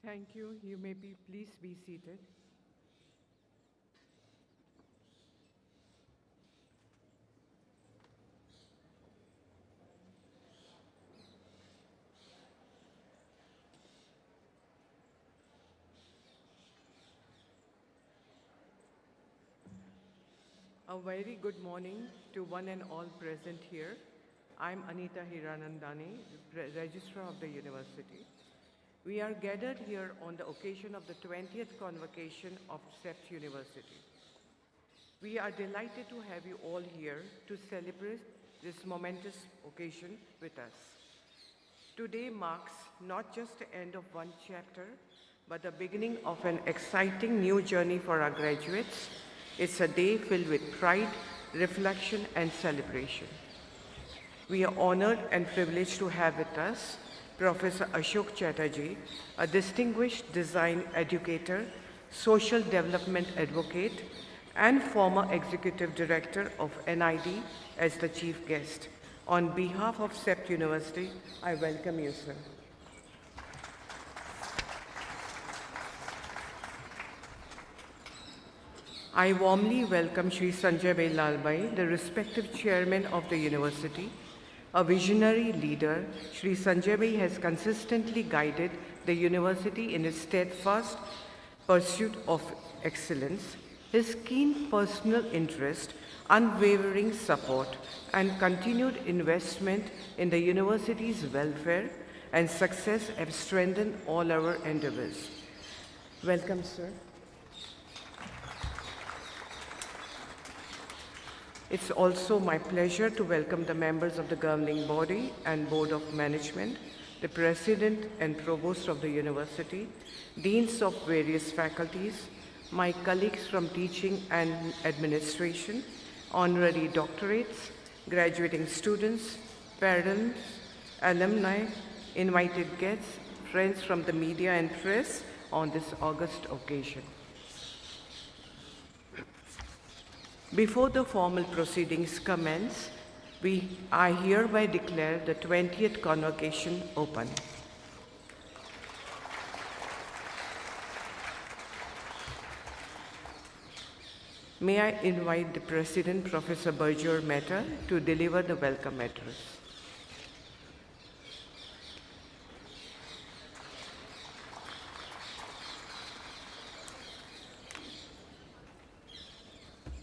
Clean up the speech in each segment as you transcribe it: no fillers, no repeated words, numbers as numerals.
Thank you. You may please be seated. A very good morning to one and all present here. I'm Anita Hiranandani, Registrar of the University. We are gathered here on the occasion of the 20th Convocation of CEPT University. We are delighted to have you all here to celebrate this momentous occasion with us. Today marks not just the end of one chapter, but the beginning of an exciting new journey for our graduates. It's a day filled with pride, reflection, and celebration. We are honored and privileged to have with us Professor Ashoke Chatterjee, a distinguished design educator, social development advocate, and former executive director of NID as the chief guest. On behalf of CEPT University, I welcome you, sir. I warmly welcome Shri Sanjay Bhai Lalbai, the respective chairman of the university. A visionary leader, Shri Sanjay Bhai has consistently guided the university in its steadfast pursuit of excellence. His keen personal interest, unwavering support, and continued investment in the university's welfare and success have strengthened all our endeavors. Welcome, sir. It's also my pleasure to welcome the members of the governing body and board of management, the president and provost of the university, deans of various faculties, my colleagues from teaching and administration, honorary doctorates, graduating students, parents, alumni, invited guests, friends from the media and press on this august occasion. Before the formal proceedings commence, I hereby declare the 20th Convocation open. May I invite the President, Professor Berger Mehta, to deliver the welcome address.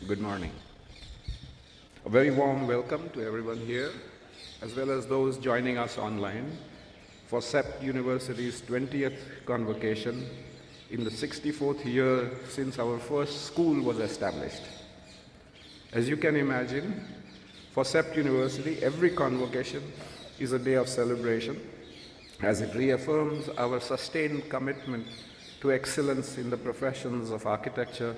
Good morning. A very warm welcome to everyone here, as well as those joining us online for CEPT University's 20th Convocation in the 64th year since our first school was established. As you can imagine, for CEPT University, every convocation is a day of celebration, as it reaffirms our sustained commitment to excellence in the professions of architecture,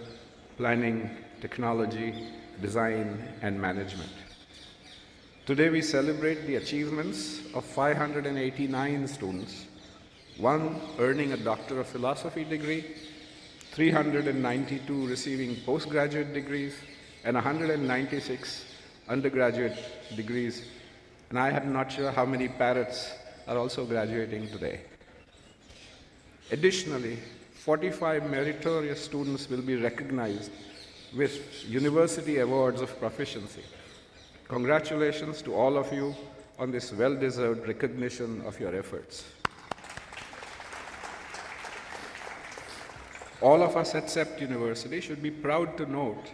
planning, technology, design, and management. Today we celebrate the achievements of 589 students, one earning a Doctor of Philosophy degree, 392 receiving postgraduate degrees, and 196 undergraduate degrees. And I am not sure how many parrots are also graduating today. Additionally, 45 meritorious students will be recognized with university awards of proficiency. Congratulations to all of you on this well-deserved recognition of your efforts. All of us at CEPT University should be proud to note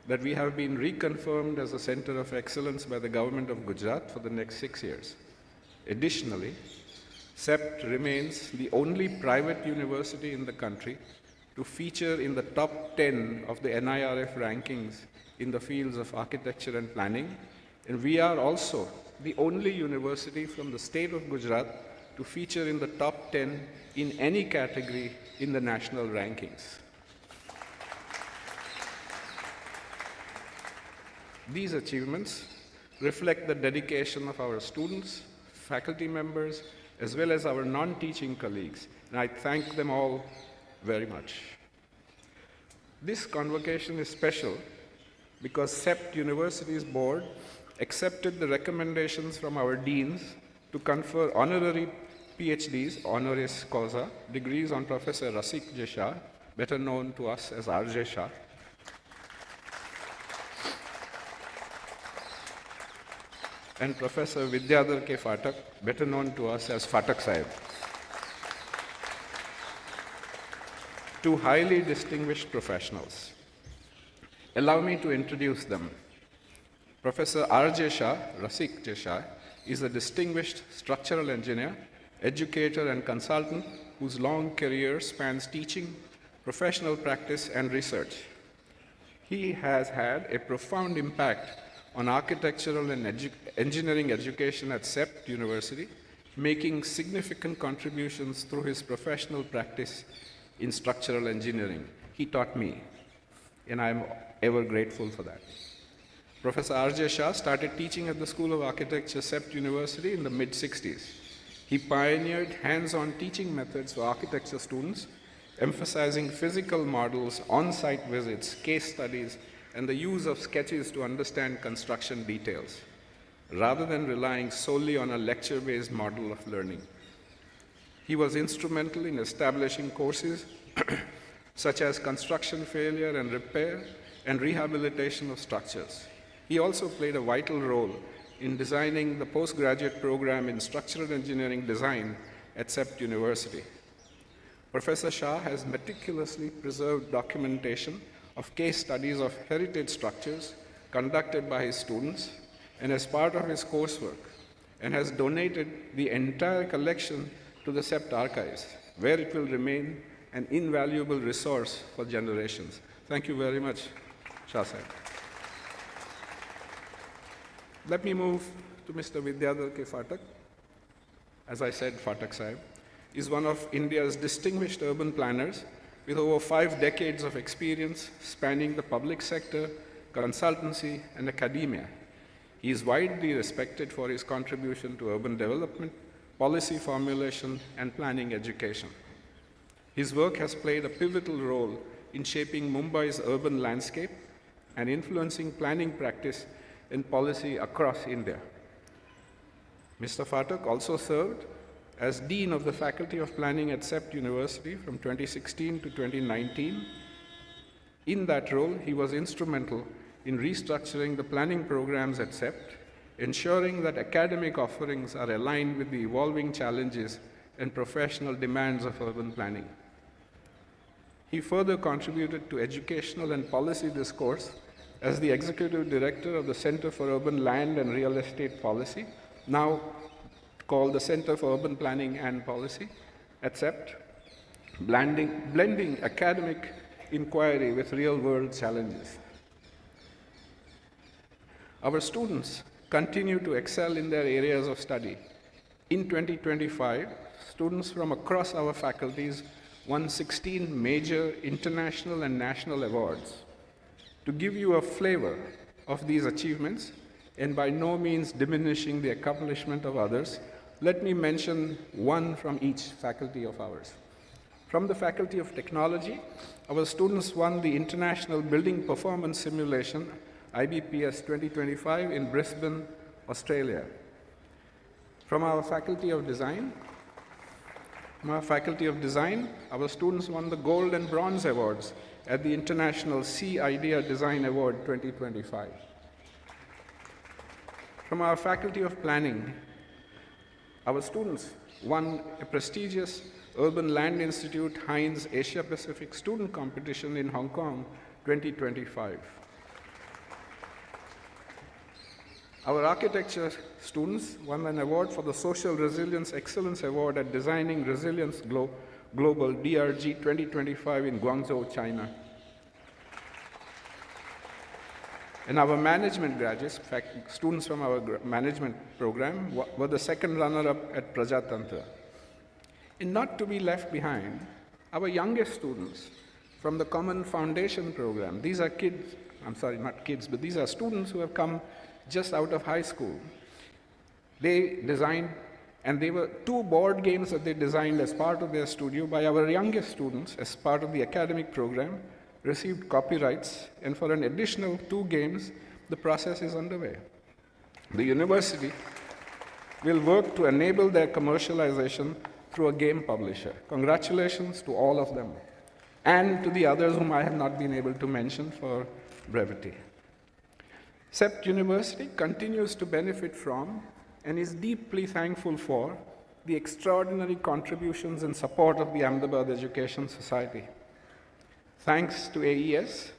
that we have been reconfirmed as a Center of Excellence by the Government of Gujarat for the next 6 years. Additionally, CEPT remains the only private university in the country to feature in the top 10 of the NIRF rankings in the fields of architecture and planning. And we are also the only university from the state of Gujarat to feature in the top 10 in any category in the national rankings. These achievements reflect the dedication of our students, faculty members, as well as our non-teaching colleagues, and I thank them all very much. This convocation is special because CEPT University's board accepted the recommendations from our deans to confer honorary PhDs, honoris causa, degrees on Professor Ashoke Chatterjee, better known to us as R.J. Shah, and Professor Vidyadhar K. Phatak, better known to us as Phatak Sahib. Two highly distinguished professionals. Allow me to introduce them. Professor R.J. Shah, Ashoke Chatterjee, is a distinguished structural engineer, educator, and consultant whose long career spans teaching, professional practice, and research. He has had a profound impact on architectural and engineering education at CEPT University, making significant contributions through his professional practice in structural engineering. He taught me, and I'm ever grateful for that. Professor R.J. Shah started teaching at the School of Architecture, CEPT University in the mid-60s. He pioneered hands-on teaching methods for architecture students, emphasizing physical models, on-site visits, case studies, and the use of sketches to understand construction details, rather than relying solely on a lecture-based model of learning. He was instrumental in establishing courses such as construction failure and repair and rehabilitation of structures. He also played a vital role in designing the postgraduate program in structural engineering design at CEPT University. Professor Shah has meticulously preserved documentation of case studies of heritage structures conducted by his students and as part of his coursework, and has donated the entire collection to the CEPT archives, where it will remain an invaluable resource for generations. Thank you very much, Shah Sahib. Let me move to Mr. Vidyadhar K. Phatak. As I said, Phatak Sahib is one of India's distinguished urban planners with over 5 decades of experience spanning the public sector, consultancy, and academia. He is widely respected for his contribution to urban development, policy formulation, and planning education. His work has played a pivotal role in shaping Mumbai's urban landscape and influencing planning practice and policy across India. Mr. Phatak also served as Dean of the Faculty of Planning at CEPT University from 2016 to 2019. In that role, he was instrumental in restructuring the planning programs at CEPT, ensuring that academic offerings are aligned with the evolving challenges and professional demands of urban planning. He further contributed to educational and policy discourse as the Executive Director of the Center for Urban Land and Real Estate Policy, now called the Center for Urban Planning and Policy at CEPT, blending academic inquiry with real-world challenges. Our students continue to excel in their areas of study. In 2025, students from across our faculties won 16 major international and national awards. To give you a flavor of these achievements, and by no means diminishing the accomplishment of others, let me mention one from each faculty of ours. From the Faculty of Technology, our students won the International Building Performance Simulation, IBPS 2025 in Brisbane, Australia. From our Faculty of Design, our students won the Gold and Bronze Awards at the International C Idea Design Award 2025. From our Faculty of Planning, our students won a prestigious Urban Land Institute Heinz Asia Pacific Student Competition in Hong Kong 2025. Our architecture students won an award for the Social Resilience Excellence Award at Designing Resilience Global DRG 2025 in Guangzhou, China. And our management graduates, in fact, students from our management program, were the second runner-up at Prajatantra. And not to be left behind, our youngest students from the Common Foundation program, these are kids, I'm sorry, not kids, but these are students who have come just out of high school. They designed, and they were 2 board games that they designed as part of their studio by our youngest students as part of the academic program, received copyrights, and for an additional 2 games, the process is underway. The university will work to enable their commercialization through a game publisher. Congratulations to all of them, and to the others whom I have not been able to mention for brevity. CEPT University continues to benefit from and is deeply thankful for the extraordinary contributions and support of the Ahmedabad Education Society. Thanks to AES,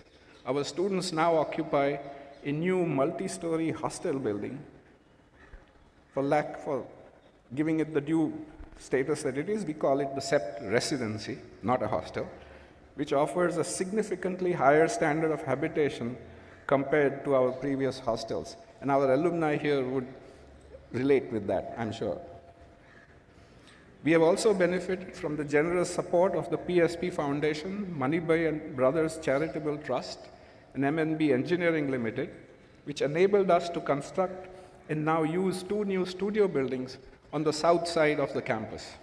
our students now occupy a new multi-story hostel building. For giving it the due status that it is, we call it the CEPT Residency, not a hostel, which offers a significantly higher standard of habitation compared to our previous hostels. And our alumni here would relate with that, I'm sure. We have also benefited from the generous support of the PSP Foundation, Moneybai and Brothers Charitable Trust, and MNB Engineering Limited, which enabled us to construct and now use 2 new studio buildings on the south side of the campus.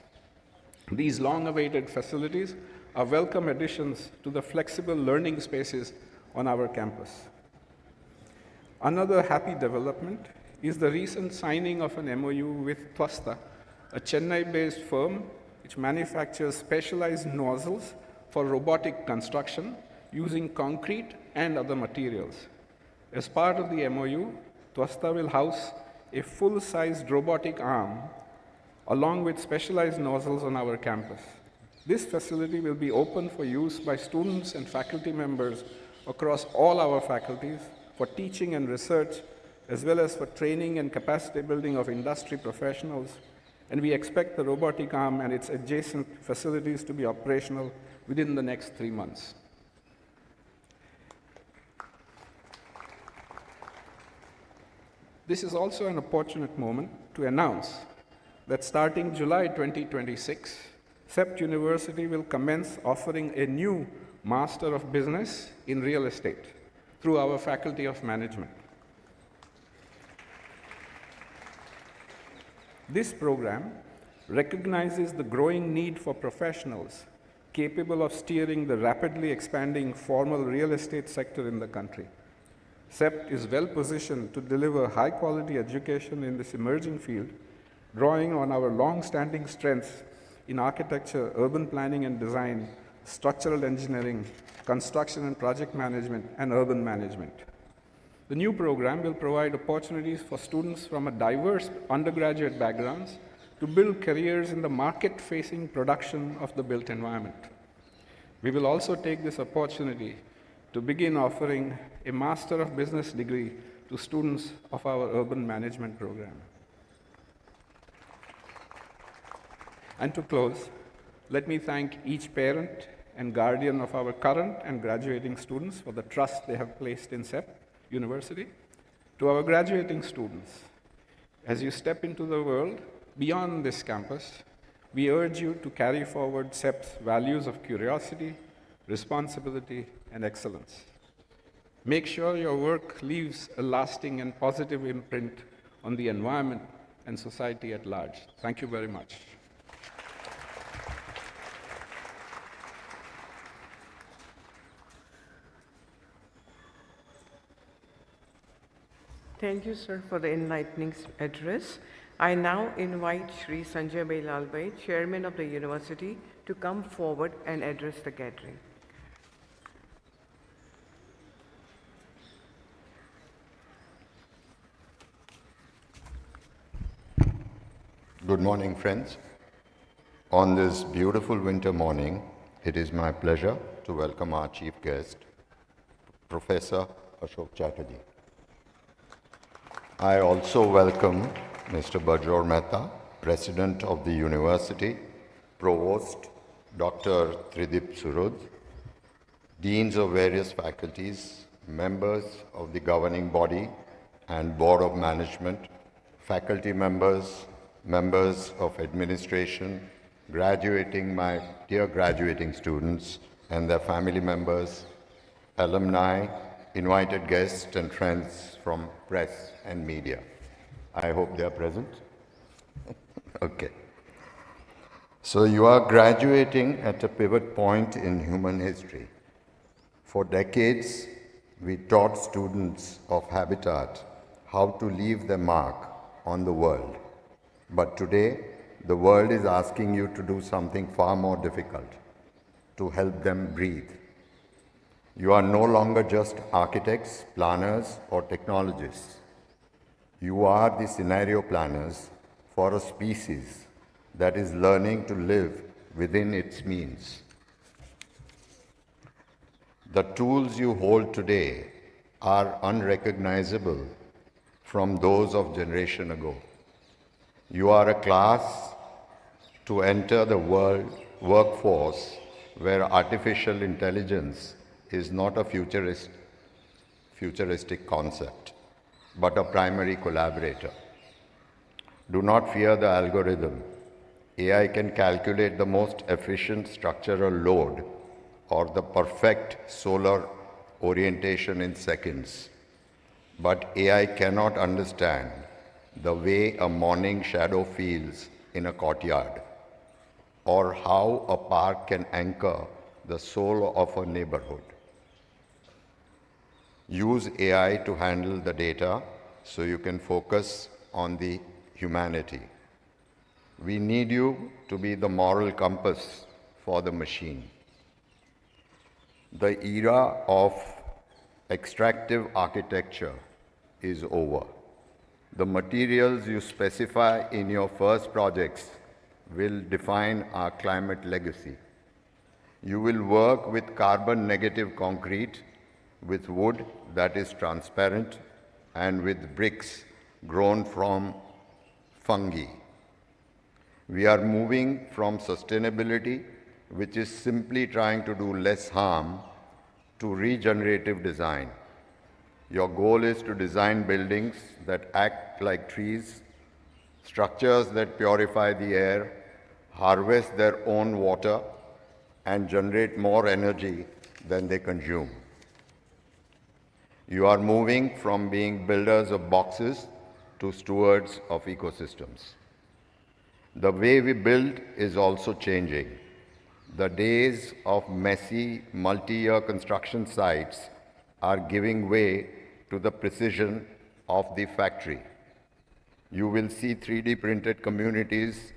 These long-awaited facilities are welcome additions to the flexible learning spaces on our campus. Another happy development is the recent signing of an MOU with Twasta, a Chennai-based firm which manufactures specialized nozzles for robotic construction using concrete and other materials. As part of the MOU, Twasta will house a full-sized robotic arm along with specialized nozzles on our campus. This facility will be open for use by students and faculty members across all our faculties for teaching and research, as well as for training and capacity building of industry professionals, and we expect the robotic arm and its adjacent facilities to be operational within the next 3 months. This is also an opportune moment to announce that starting July 2026, CEPT University will commence offering a new Master of Business in Real Estate through our Faculty of Management. This program recognizes the growing need for professionals capable of steering the rapidly expanding formal real estate sector in the country. CEPT is well positioned to deliver high-quality education in this emerging field, drawing on our long-standing strengths in architecture, urban planning and design, structural engineering, construction and project management, and urban management. The new program will provide opportunities for students from a diverse undergraduate backgrounds to build careers in the market-facing production of the built environment. We will also take this opportunity to begin offering a Master of Business degree to students of our urban management program. And to close, let me thank each parent and guardian of our current and graduating students for the trust they have placed in CEPT University. To our graduating students, as you step into the world beyond this campus, we urge you to carry forward CEPT's values of curiosity, responsibility, and excellence. Make sure your work leaves a lasting and positive imprint on the environment and society at large. Thank you very much. Thank you, sir, for the enlightening address. I now invite Shri Sanjay Bhai Lalbhai, Chairman of the University, to come forward and address the gathering. Good morning, friends. On this beautiful winter morning, it is my pleasure to welcome our chief guest, Professor Ashoke Chatterjee. I also welcome Mr. Bajor Mehta, President of the University, Provost Dr. Tridip Surud, Deans of various faculties, members of the governing body and Board of Management, faculty members, members of administration, my dear graduating students and their family members, alumni, invited guests and friends from press and media. I hope they are present. Okay. So you are graduating at a pivot point in human history. For decades, we taught students of Habitat how to leave their mark on the world. But today, the world is asking you to do something far more difficult, to help them breathe. You are no longer just architects, planners, or technologists. You are the scenario planners for a species that is learning to live within its means. The tools you hold today are unrecognizable from those of generation ago. You are a class to enter the workforce where artificial intelligence is not a futuristic concept, but a primary collaborator. Do not fear the algorithm. AI can calculate the most efficient structural load or the perfect solar orientation in seconds. But AI cannot understand the way a morning shadow feels in a courtyard, or how a park can anchor the soul of a neighborhood. Use AI to handle the data so you can focus on the humanity. We need you to be the moral compass for the machine. The era of extractive architecture is over. The materials you specify in your first projects will define our climate legacy. You will work with carbon-negative concrete, with wood that is transparent, and with bricks grown from fungi. We are moving from sustainability, which is simply trying to do less harm, to regenerative design. Your goal is to design buildings that act like trees, structures that purify the air, harvest their own water, and generate more energy than they consume. You are moving from being builders of boxes to stewards of ecosystems. The way we build is also changing. The days of messy, multi-year construction sites are giving way to the precision of the factory. You will see 3D printed communities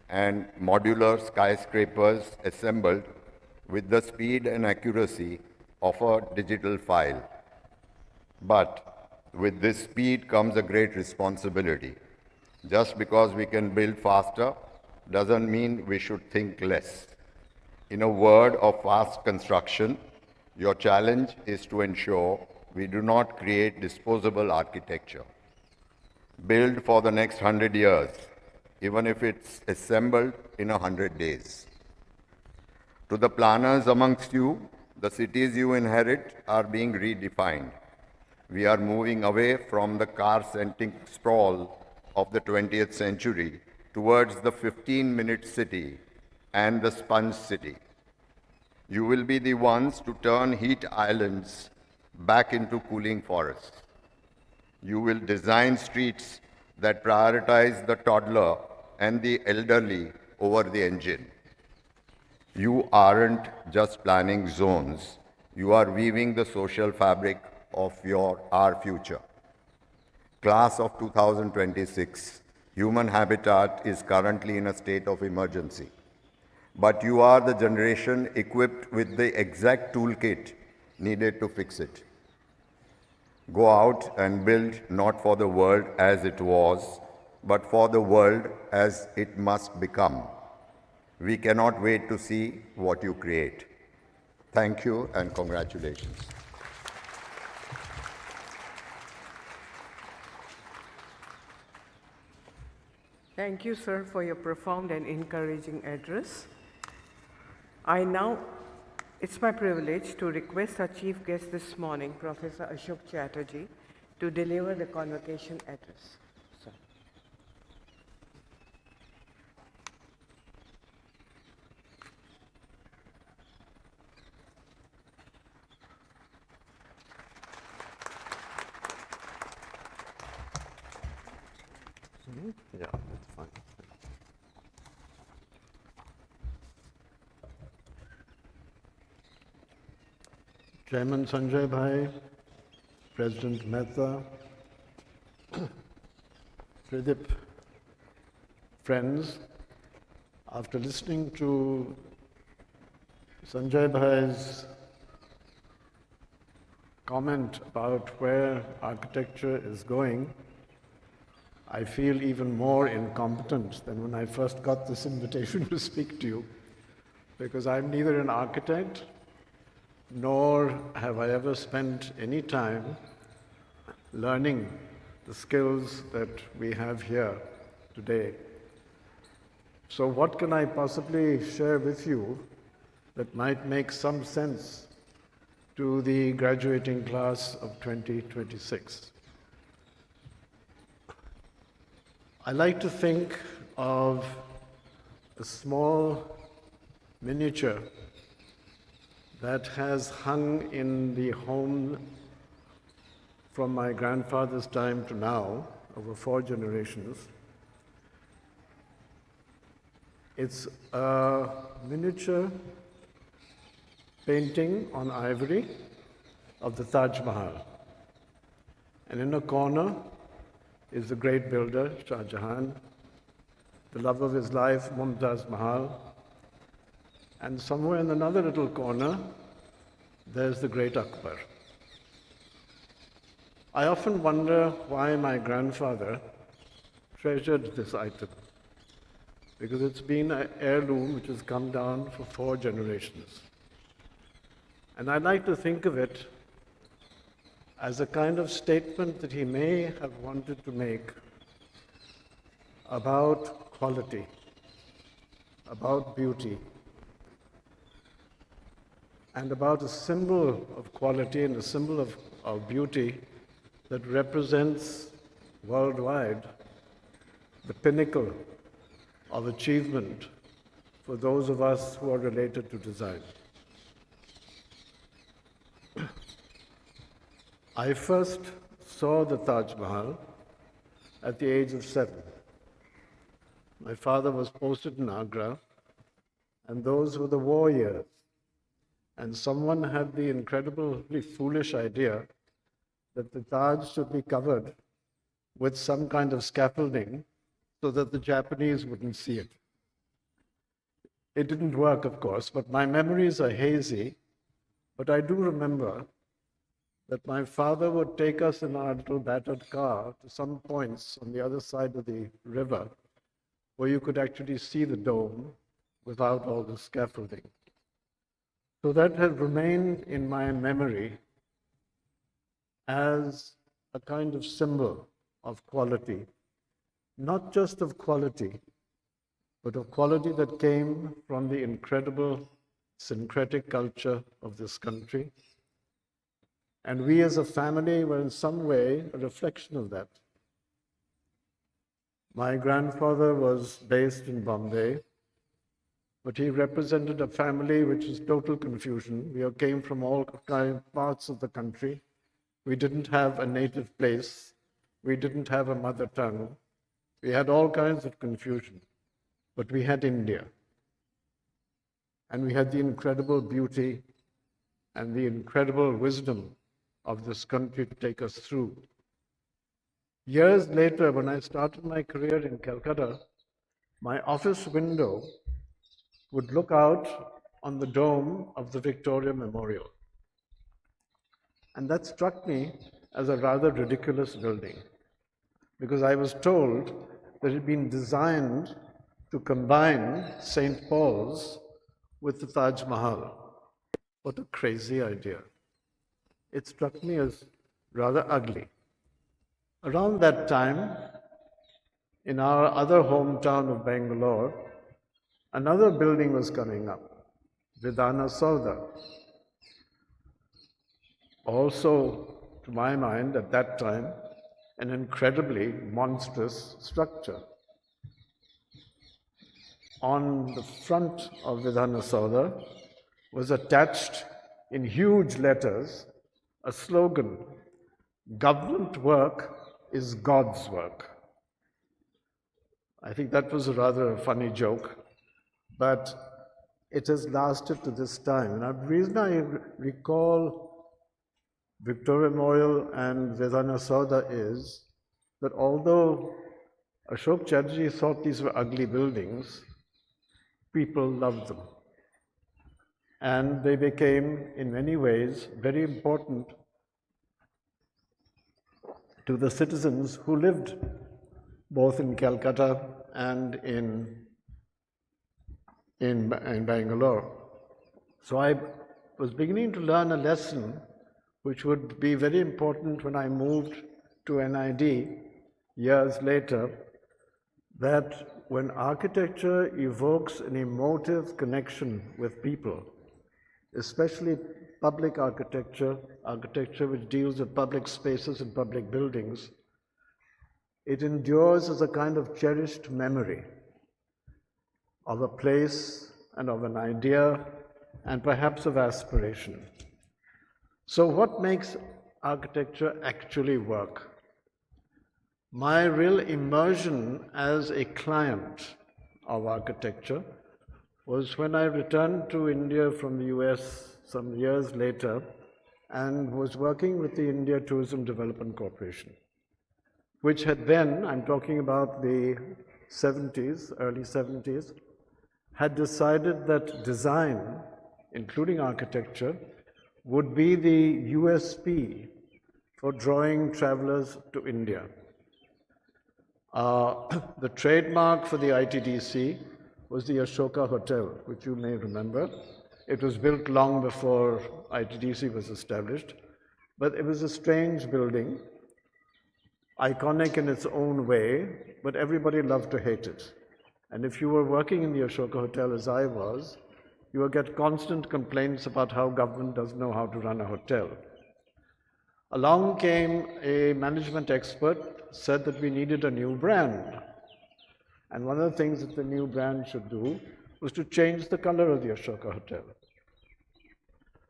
and modular skyscrapers assembled with the speed and accuracy of a digital file. But with this speed comes a great responsibility. Just because we can build faster doesn't mean we should think less. In a world of fast construction, your challenge is to ensure we do not create disposable architecture. Build for the next 100 years, even if it's assembled in 100 days. To the planners amongst you, the cities you inherit are being redefined. We are moving away from the car-centric sprawl of the 20th century towards the 15-minute city and the sponge city. You will be the ones to turn heat islands back into cooling forests. You will design streets that prioritize the toddler and the elderly over the engine. You aren't just planning zones, you are weaving the social fabric of our future. Class of 2026, human habitat is currently in a state of emergency. But you are the generation equipped with the exact toolkit needed to fix it. Go out and build not for the world as it was, but for the world as it must become. We cannot wait to see what you create. Thank you and congratulations. Thank you, sir, for your profound and encouraging address. It's my privilege to request our chief guest this morning, Professor Ashoke Chatterjee, to deliver the convocation address. Sir. Yeah, that's fine. Chairman Sanjay Bhai, President Mehta, Tridip, friends, After listening to Sanjay Bhai's comment about where architecture is going, I feel even more incompetent than when I first got this invitation to speak to you, because I'm neither an architect nor have I ever spent any time learning the skills that we have here today. So what can I possibly share with you that might make some sense to the graduating class of 2026? I like to think of a small miniature that has hung in the home from my grandfather's time to now, over 4 generations. It's a miniature painting on ivory of the Taj Mahal. And in a corner is the great builder, Shah Jahan, the love of his life, Mumtaz Mahal, and somewhere in another little corner, there's the great Akbar. I often wonder why my grandfather treasured this item, because it's been an heirloom which has come down for 4 generations. And I like to think of it as a kind of statement that he may have wanted to make about quality, about beauty, and about a symbol of quality and a symbol of beauty that represents worldwide the pinnacle of achievement for those of us who are related to design. I first saw the Taj Mahal at the age of 7. My father was posted in Agra, and those were the war years. And someone had the incredibly foolish idea that the Taj should be covered with some kind of scaffolding so that the Japanese wouldn't see it. It didn't work, of course, but my memories are hazy. But I do remember that my father would take us in our little battered car to some points on the other side of the river where you could actually see the dome without all the scaffolding. So that has remained in my memory as a kind of symbol of quality, not just of quality, but of quality that came from the incredible syncretic culture of this country. And we as a family were in some way a reflection of that. My grandfather was based in Bombay, but he represented a family which is total confusion. We came from all parts of the country. We didn't have a native place. We didn't have a mother tongue. We had all kinds of confusion, but we had India. And we had the incredible beauty and the incredible wisdom of this country to take us through. Years later, when I started my career in Calcutta, my office window would look out on the dome of the Victoria Memorial. And that struck me as a rather ridiculous building, because I was told that it had been designed to combine St. Paul's with the Taj Mahal. What a crazy idea. It struck me as rather ugly. Around that time, in our other hometown of Bangalore, another building was coming up, Vidhana Saudha. Also, to my mind, at that time, an incredibly monstrous structure. On the front of Vidhana Saudha was attached in huge letters a slogan, "Government work is God's work." I think that was rather a funny joke, but it has lasted to this time. And the reason I recall Victoria Memorial and Vidhana Saudha is that although Ashoke Chatterjee thought these were ugly buildings, people loved them. And they became, in many ways, very important to the citizens who lived both in Calcutta and in Bangalore. So I was beginning to learn a lesson which would be very important when I moved to NID years later, that when architecture evokes an emotive connection with people, especially public architecture, architecture which deals with public spaces and public buildings, it endures as a kind of cherished memory of a place and of an idea and perhaps of aspiration. So what makes architecture actually work? My real immersion as a client of architecture was when I returned to India from the US some years later and was working with the India Tourism Development Corporation, which had then, I'm talking about the 70s, early 70s, had decided that design, including architecture, would be the USP for drawing travelers to India. The trademark for the ITDC was the Ashoka Hotel, which you may remember. It was built long before ITDC was established, but it was a strange building, iconic in its own way, but everybody loved to hate it. And if you were working in the Ashoka Hotel, as I was, you would get constant complaints about how government doesn't know how to run a hotel. Along came a management expert, said that we needed a new brand. And one of the things that the new brand should do was to change the color of the Ashoka Hotel.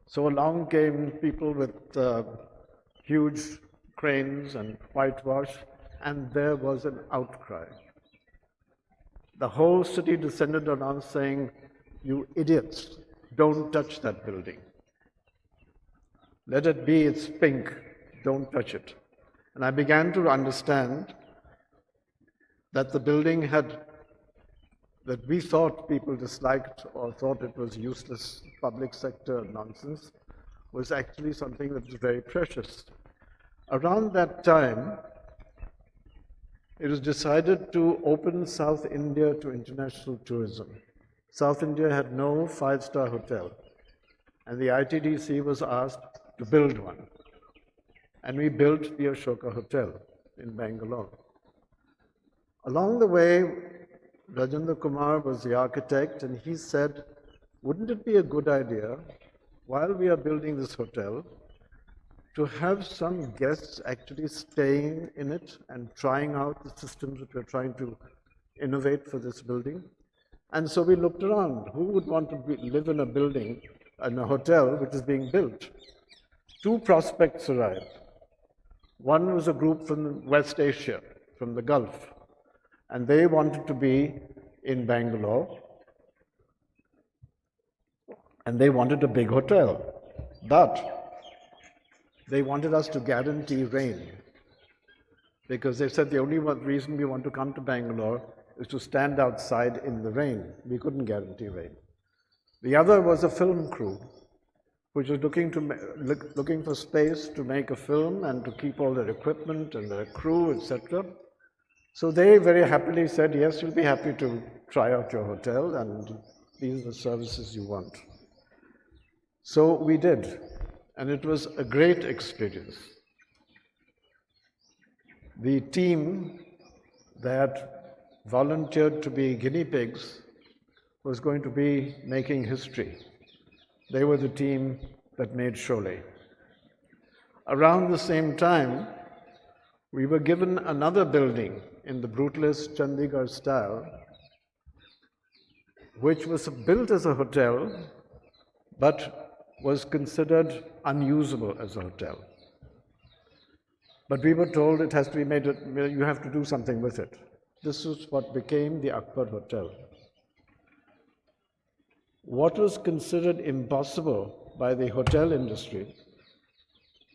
So along came people with huge cranes and whitewash, and there was an outcry. The whole city descended on us saying, "You idiots, don't touch that building. Let it be, it's pink, don't touch it." And I began to understand that the building that we thought people disliked or thought it was useless public sector nonsense, was actually something that was very precious. Around that time, it was decided to open South India to international tourism. South India had no five-star hotel, and the ITDC was asked to build one. And we built the Ashoka Hotel in Bangalore. Along the way, Rajendra Kumar was the architect, and he said, wouldn't it be a good idea, while we are building this hotel, to have some guests actually staying in it and trying out the systems that we're trying to innovate for this building? And so we looked around. Who would want to live in a building, in a hotel, which is being built? Two prospects arrived. One was a group from West Asia, from the Gulf, and they wanted to be in Bangalore, and they wanted a big hotel, but they wanted us to guarantee rain, because they said the only reason we want to come to Bangalore is to stand outside in the rain. We couldn't guarantee rain. The other was a film crew, which was looking for space to make a film and to keep all their equipment and their crew, etc. So they very happily said, yes, we'll be happy to try out your hotel, and these are the services you want. So we did, and it was a great experience. The team that volunteered to be guinea pigs was going to be making history. They were the team that made Sholay. Around the same time, we were given another building in the brutalist Chandigarh style, which was built as a hotel, but was considered unusable as a hotel. But we were told it has to be made, you have to do something with it. This is what became the Akbar Hotel. What was considered impossible by the hotel industry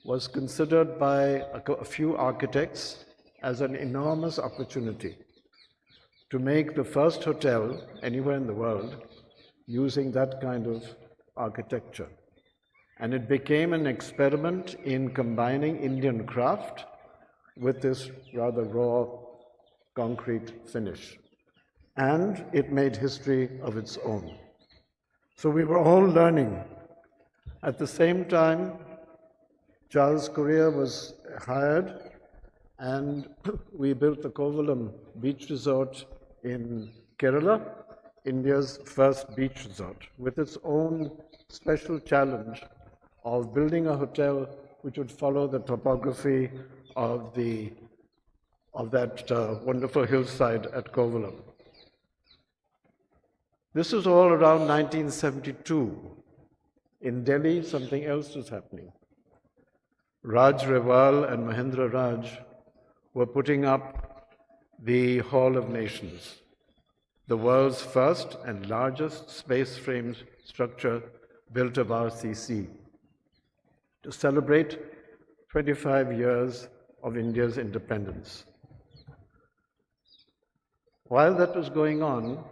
was considered by a few architects as an enormous opportunity to make the first hotel anywhere in the world using that kind of architecture. And it became an experiment in combining Indian craft with this rather raw concrete finish. And it made history of its own. So we were all learning. At the same time, Charles Correa was hired, and we built the Kovalam beach resort in Kerala, India's first beach resort, with its own special challenge of building a hotel which would follow the topography of that wonderful hillside at Kovalam. This was all around 1972. In Delhi, something else was happening. Raj Rewal and Mahendra Raj were putting up the Hall of Nations, the world's first and largest space-framed structure built of RCC, to celebrate 25 years of India's independence. While that was going on,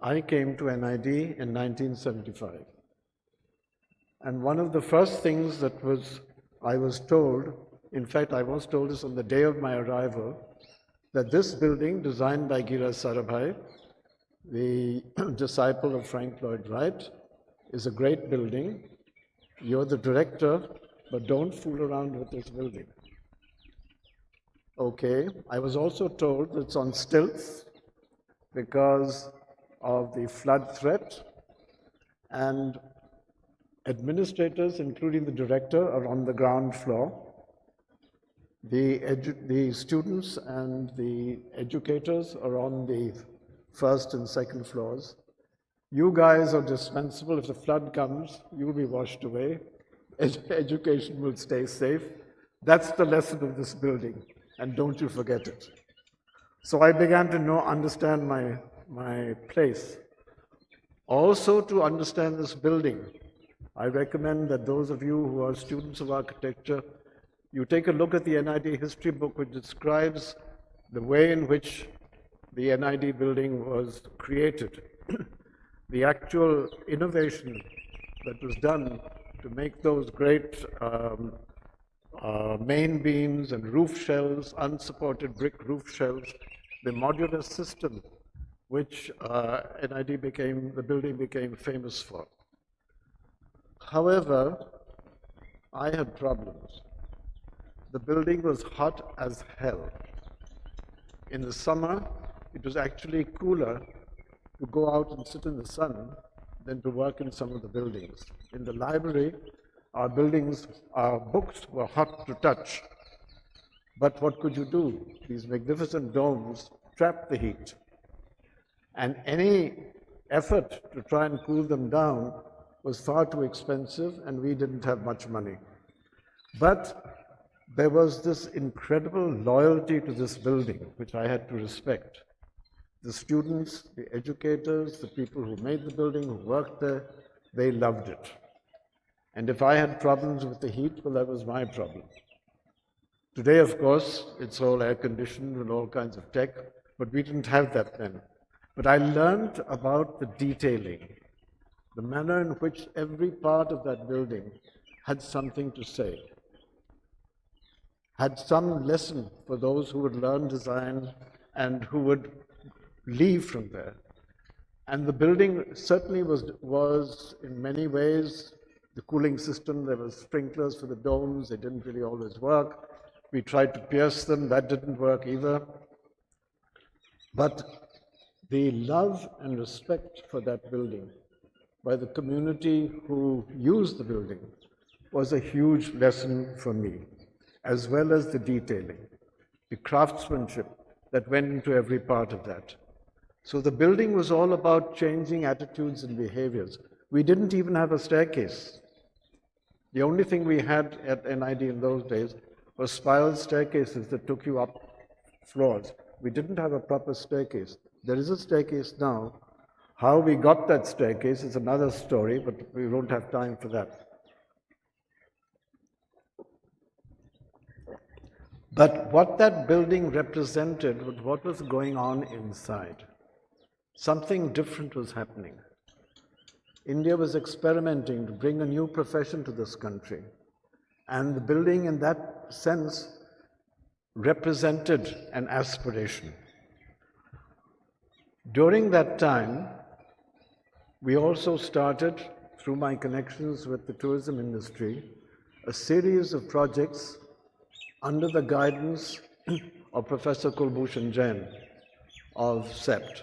I came to NID in 1975. And one of the first things that I was told, in fact, I was told this on the day of my arrival, that this building, designed by Giras Sarabhai, the disciple of Frank Lloyd Wright, is a great building. You're the director, but don't fool around with this building. Okay, I was also told that it's on stilts because of the flood threat, and administrators, including the director, are on the ground floor. The students and the educators are on the first and second floors. You guys are dispensable. If the flood comes, you will be washed away. Education will stay safe. That's the lesson of this building, and don't you forget it. So I began to understand my place. Also, to understand this building, I recommend that those of you who are students of architecture, you take a look at the NID history book, which describes the way in which the NID building was created, the actual innovation that was done to make those great main beams and roof shells, unsupported brick roof shells, the modular system which the building became famous for. However, I had problems. The building was hot as hell. In the summer, it was actually cooler to go out and sit in the sun than to work in some of the buildings. In the library, our books were hot to touch. But what could you do? These magnificent domes trapped the heat. And any effort to try and cool them down was far too expensive, and we didn't have much money. But there was this incredible loyalty to this building, which I had to respect. The students, the educators, the people who made the building, who worked there, they loved it. And if I had problems with the heat, well, that was my problem. Today, of course, it's all air-conditioned and all kinds of tech, but we didn't have that then. But I learned about the detailing, the manner in which every part of that building had something to say, had some lesson for those who would learn design and who would leave from there. And the building certainly was in many ways, the cooling system, there were sprinklers for the domes, they didn't really always work. We tried to pierce them, that didn't work either. But the love and respect for that building by the community who used the building was a huge lesson for me, as well as the detailing, the craftsmanship that went into every part of that. So the building was all about changing attitudes and behaviors. We didn't even have a staircase. The only thing we had at NID in those days was spiral staircases that took you up floors. We didn't have a proper staircase. There is a staircase now. How we got that staircase is another story, but we don't have time for that. But what that building represented was what was going on inside. Something different was happening. India was experimenting to bring a new profession to this country. And the building, in that sense, represented an aspiration. During that time, we also started, through my connections with the tourism industry, a series of projects under the guidance of Professor Kulbhushan Jain of CEPT.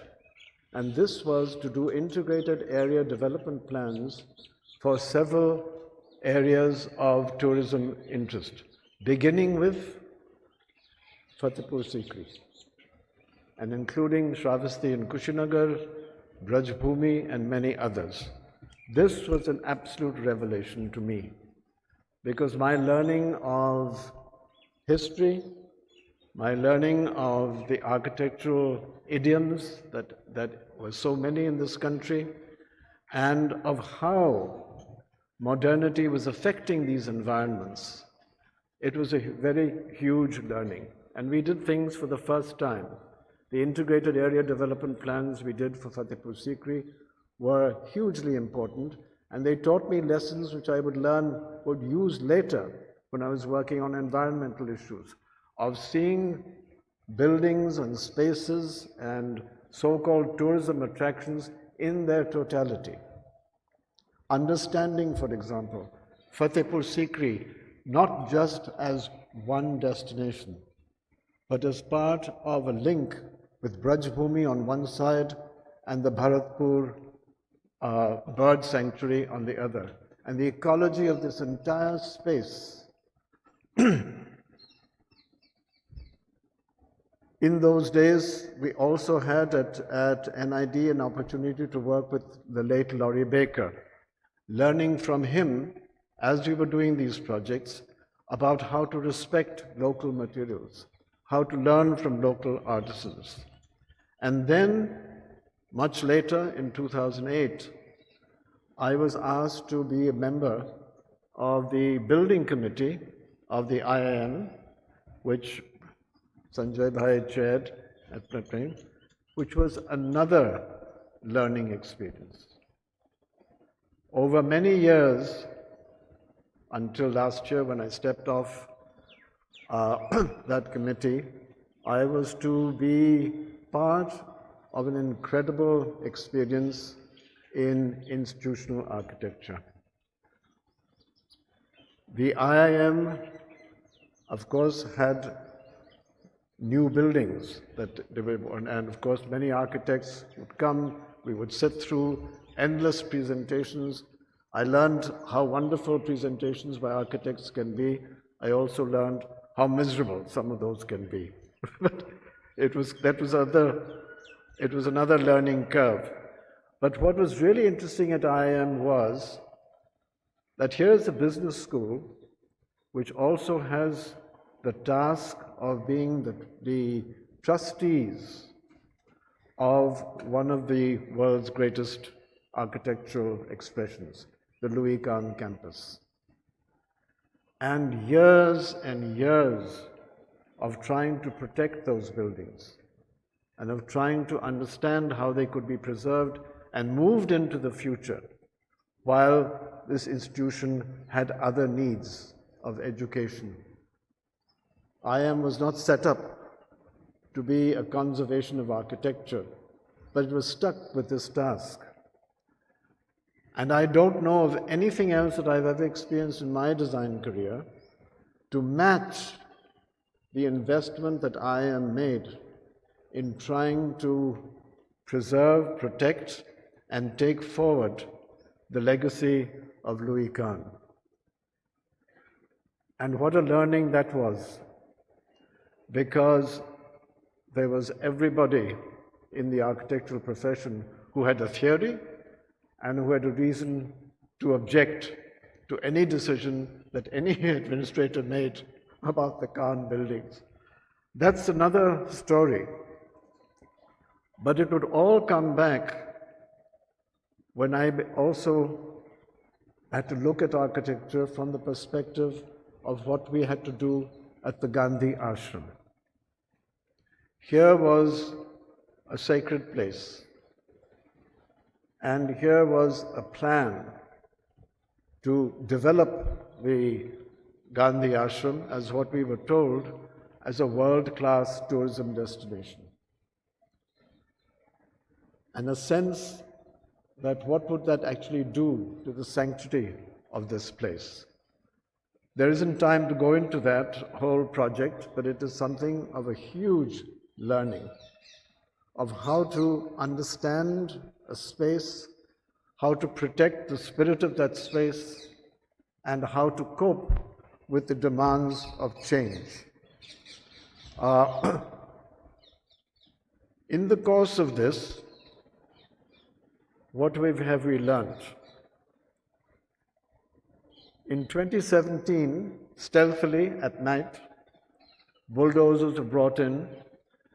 And this was to do integrated area development plans for several areas of tourism interest, beginning with Fatehpur Sikri and including Shravasti and Kushinagar, Brajbhumi, and many others. This was an absolute revelation to me, because my learning of history, my learning of the architectural idioms that were so many in this country, and of how modernity was affecting these environments, it was a very huge learning. And we did things for the first time. The integrated area development plans we did for Fatehpur Sikri were hugely important, and they taught me lessons which I would use later when I was working on environmental issues, of seeing buildings and spaces and so-called tourism attractions in their totality. Understanding, for example, Fatehpur Sikri not just as one destination, but as part of a link with Brajbhumi on one side and the Bharatpur bird sanctuary on the other, and the ecology of this entire space. In those days, we also had at NID an opportunity to work with the late Laurie Baker, learning from him, as we were doing these projects, about how to respect local materials, how to learn from local artisans. And then, much later, in 2008, I was asked to be a member of the building committee of the IIM, which Sanjay Bhai chaired at that time, which was another learning experience. Over many years, until last year when I stepped off that committee, I was to be part of an incredible experience in institutional architecture. The IIM, of course, had new buildings and of course many architects would come, we would sit through endless presentations. I learned how wonderful presentations by architects can be. I also learned how miserable some of those can be. It was another learning curve. But what was really interesting at IIM was that here is a business school which also has the task of being the trustees of one of the world's greatest architectural expressions, the Louis Kahn campus. And years of trying to protect those buildings and of trying to understand how they could be preserved and moved into the future, while this institution had other needs of education. IIM was not set up to be a conservation of architecture, but it was stuck with this task. And I don't know of anything else that I've ever experienced in my design career to match the investment that IIM made in trying to preserve, protect, and take forward the legacy of Louis Kahn. And what a learning that was, because there was everybody in the architectural profession who had a theory and who had a reason to object to any decision that any administrator made about the Kahn buildings. That's another story. But it would all come back when I also had to look at architecture from the perspective of what we had to do at the Gandhi Ashram. Here was a sacred place. And here was a plan to develop the Gandhi Ashram as what we were told as a world-class tourism destination. And a sense that what would that actually do to the sanctity of this place. There isn't time to go into that whole project, but it is something of a huge learning of how to understand a space, how to protect the spirit of that space, and how to cope with the demands of change. In the course of this, what have we learned? In 2017, stealthily at night, bulldozers were brought in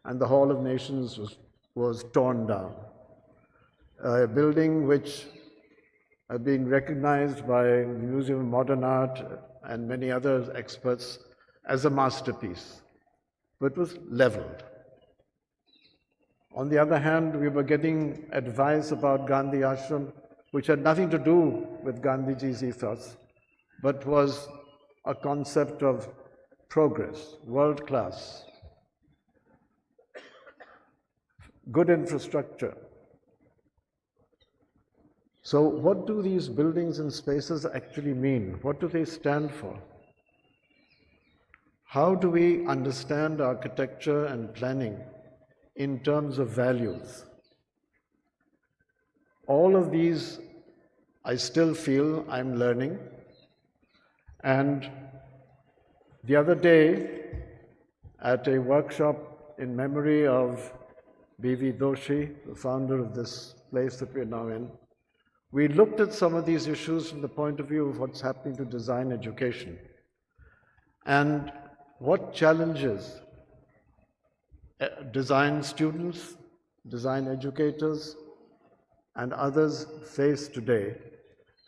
and the Hall of Nations was torn down. A building which had been recognized by the Museum of Modern Art and many other experts as a masterpiece, but was leveled. On the other hand, we were getting advice about Gandhi Ashram, which had nothing to do with Gandhiji's ethos, but was a concept of progress, world class, good infrastructure. So what do these buildings and spaces actually mean? What do they stand for? How do we understand architecture and planning in terms of values? All of these, I still feel I'm learning. And the other day, at a workshop in memory of B.V. Doshi, the founder of this place that we're now in, we looked at some of these issues from the point of view of what's happening to design education and what challenges design students, design educators, and others face today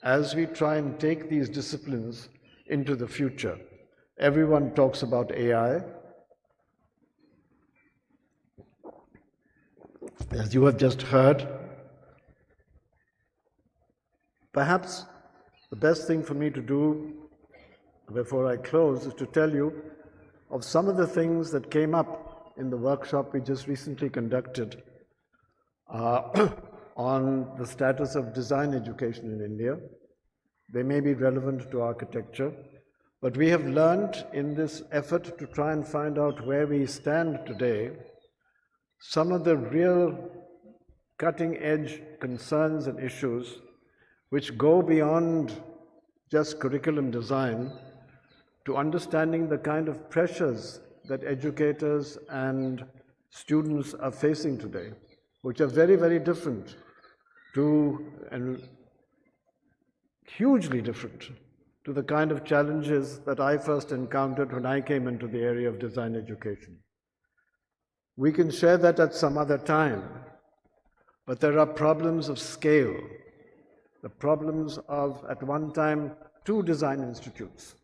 as we try and take these disciplines into the future. Everyone talks about AI. As you have just heard, perhaps the best thing for me to do before I close is to tell you of some of the things that came up in the workshop we just recently conducted on the status of design education in India. They may be relevant to architecture, but we have learned in this effort to try and find out where we stand today, some of the real cutting-edge concerns and issues which go beyond just curriculum design to understanding the kind of pressures that educators and students are facing today, which are very, very different to, and hugely different to the kind of challenges that I first encountered when I came into the area of design education. We can share that at some other time, but there are problems of scale, the problems of, at one time, 2 design institutes.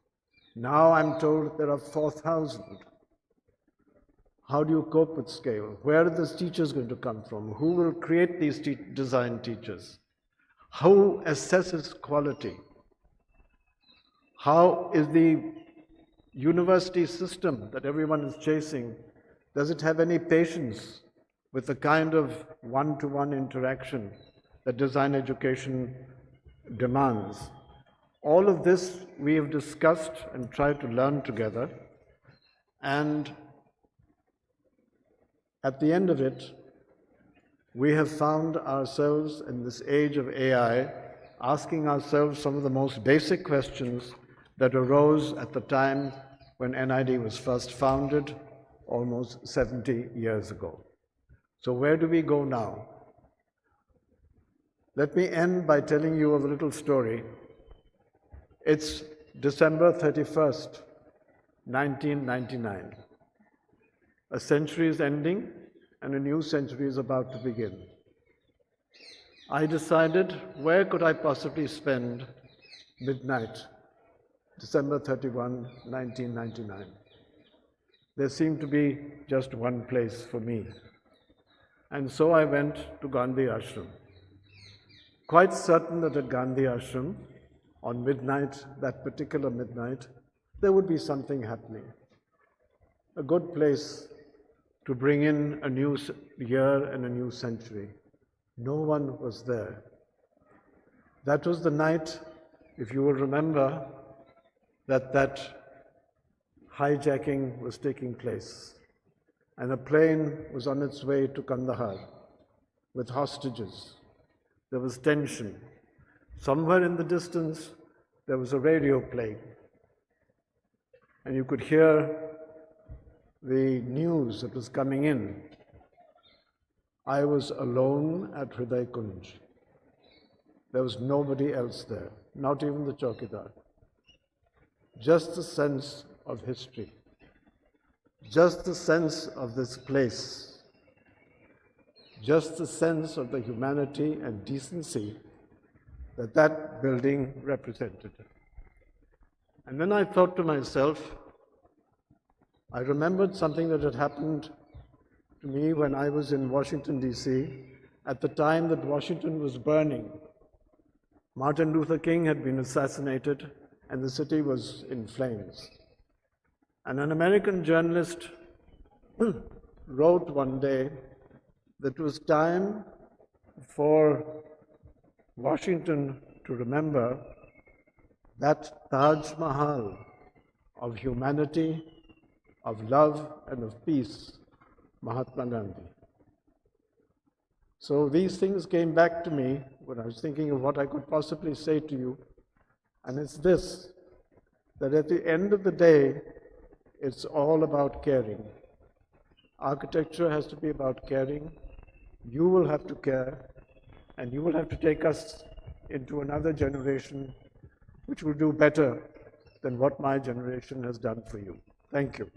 Now I'm told there are 4,000. How do you cope with scale? Where are these teachers going to come from? Who will create these design teachers? Who assesses quality? How is the university system that everyone is chasing, does it have any patience with the kind of one-to-one interaction that design education demands? All of this we have discussed and tried to learn together, and at the end of it, we have found ourselves in this age of AI asking ourselves some of the most basic questions that arose at the time when NID was first founded almost 70 years ago. So where do we go now? Let me end by telling you of a little story. It's December 31st, 1999. A century is ending and a new century is about to begin. I decided, where could I possibly spend midnight, December 31, 1999? There seemed to be just one place for me. And so I went to Gandhi Ashram. quite certain that at Gandhi Ashram, on midnight, that particular midnight, there would be something happening. A good place to bring in a new year and a new century. No one was there. That was the night, if you will remember, that hijacking was taking place. And a plane was on its way to Kandahar with hostages. There was tension. Somewhere in the distance, there was a radio playing. And you could hear the news that was coming in. I was alone at Hriday Kunj. There was nobody else there, not even the chowkidar. Just the sense of history, just the sense of this place, just the sense of the humanity and decency that that building represented. And then I thought to myself, I remembered something that had happened to me when I was in Washington, D.C., at the time that Washington was burning. Martin Luther King had been assassinated and the city was in flames. And an American journalist wrote one day that it was time for Washington to remember that Taj Mahal of humanity, of love and of peace, Mahatma Gandhi. So these things came back to me when I was thinking of what I could possibly say to you. And it's this, that at the end of the day, it's all about caring. Architecture has to be about caring. You will have to care, and you will have to take us into another generation which will do better than what my generation has done for you. Thank you.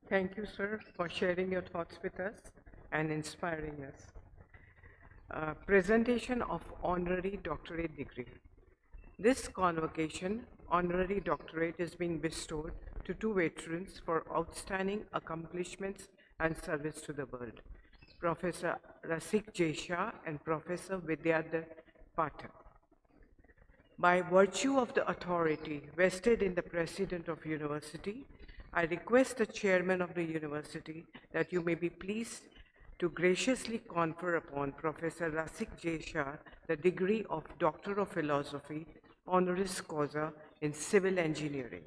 Thank you, sir, for sharing your thoughts with us and inspiring us. Presentation of Honorary Doctorate Degree. This convocation, Honorary Doctorate, is being bestowed to two veterans for outstanding accomplishments and service to the world, Professor Rasik Jesha and Professor Vidyadhar Pathak. By virtue of the authority vested in the President of University, I request the Chairman of the University that you may be pleased to graciously confer upon Professor Rasik Jesha the degree of Doctor of Philosophy, honoris causa in Civil Engineering.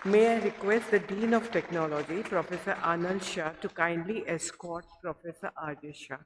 May I request the Dean of Technology, Professor Anand Shah, to kindly escort Professor R.J. Shah.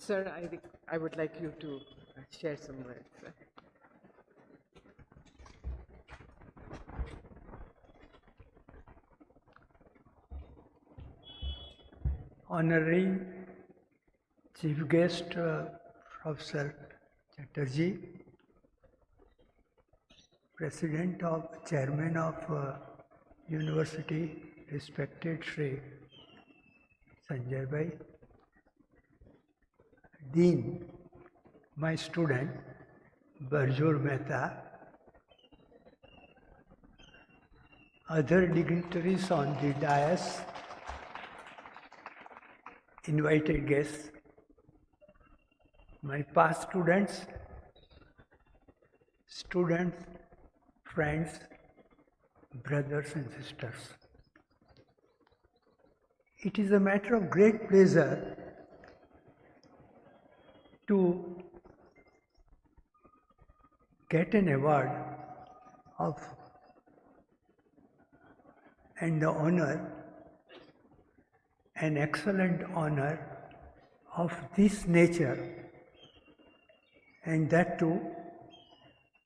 Sir, I would like you to share some words. Honorary Chief Guest, Professor Chatterjee, Chairman of University, respected Shri Sanjay Bhai, Dean, my student, Bajor Mehta, other dignitaries on the dais, invited guests, my past students, friends, brothers and sisters. It is a matter of great pleasure to get an award of and the honor, an excellent honor of this nature, and that too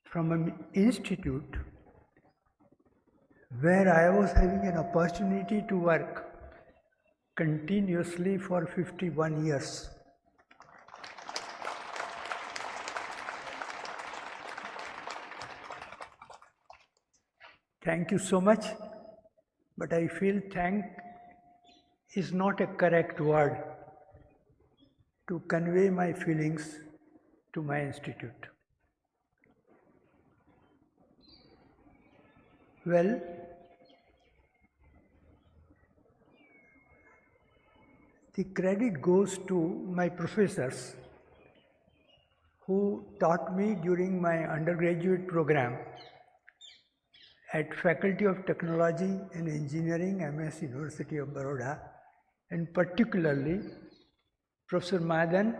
from an institute where I was having an opportunity to work continuously for 51 years. Thank you so much, but I feel thank is not a correct word to convey my feelings to my institute. Well, the credit goes to my professors who taught me during my undergraduate program at Faculty of Technology and Engineering, MS University of Baroda, and particularly Professor Madan,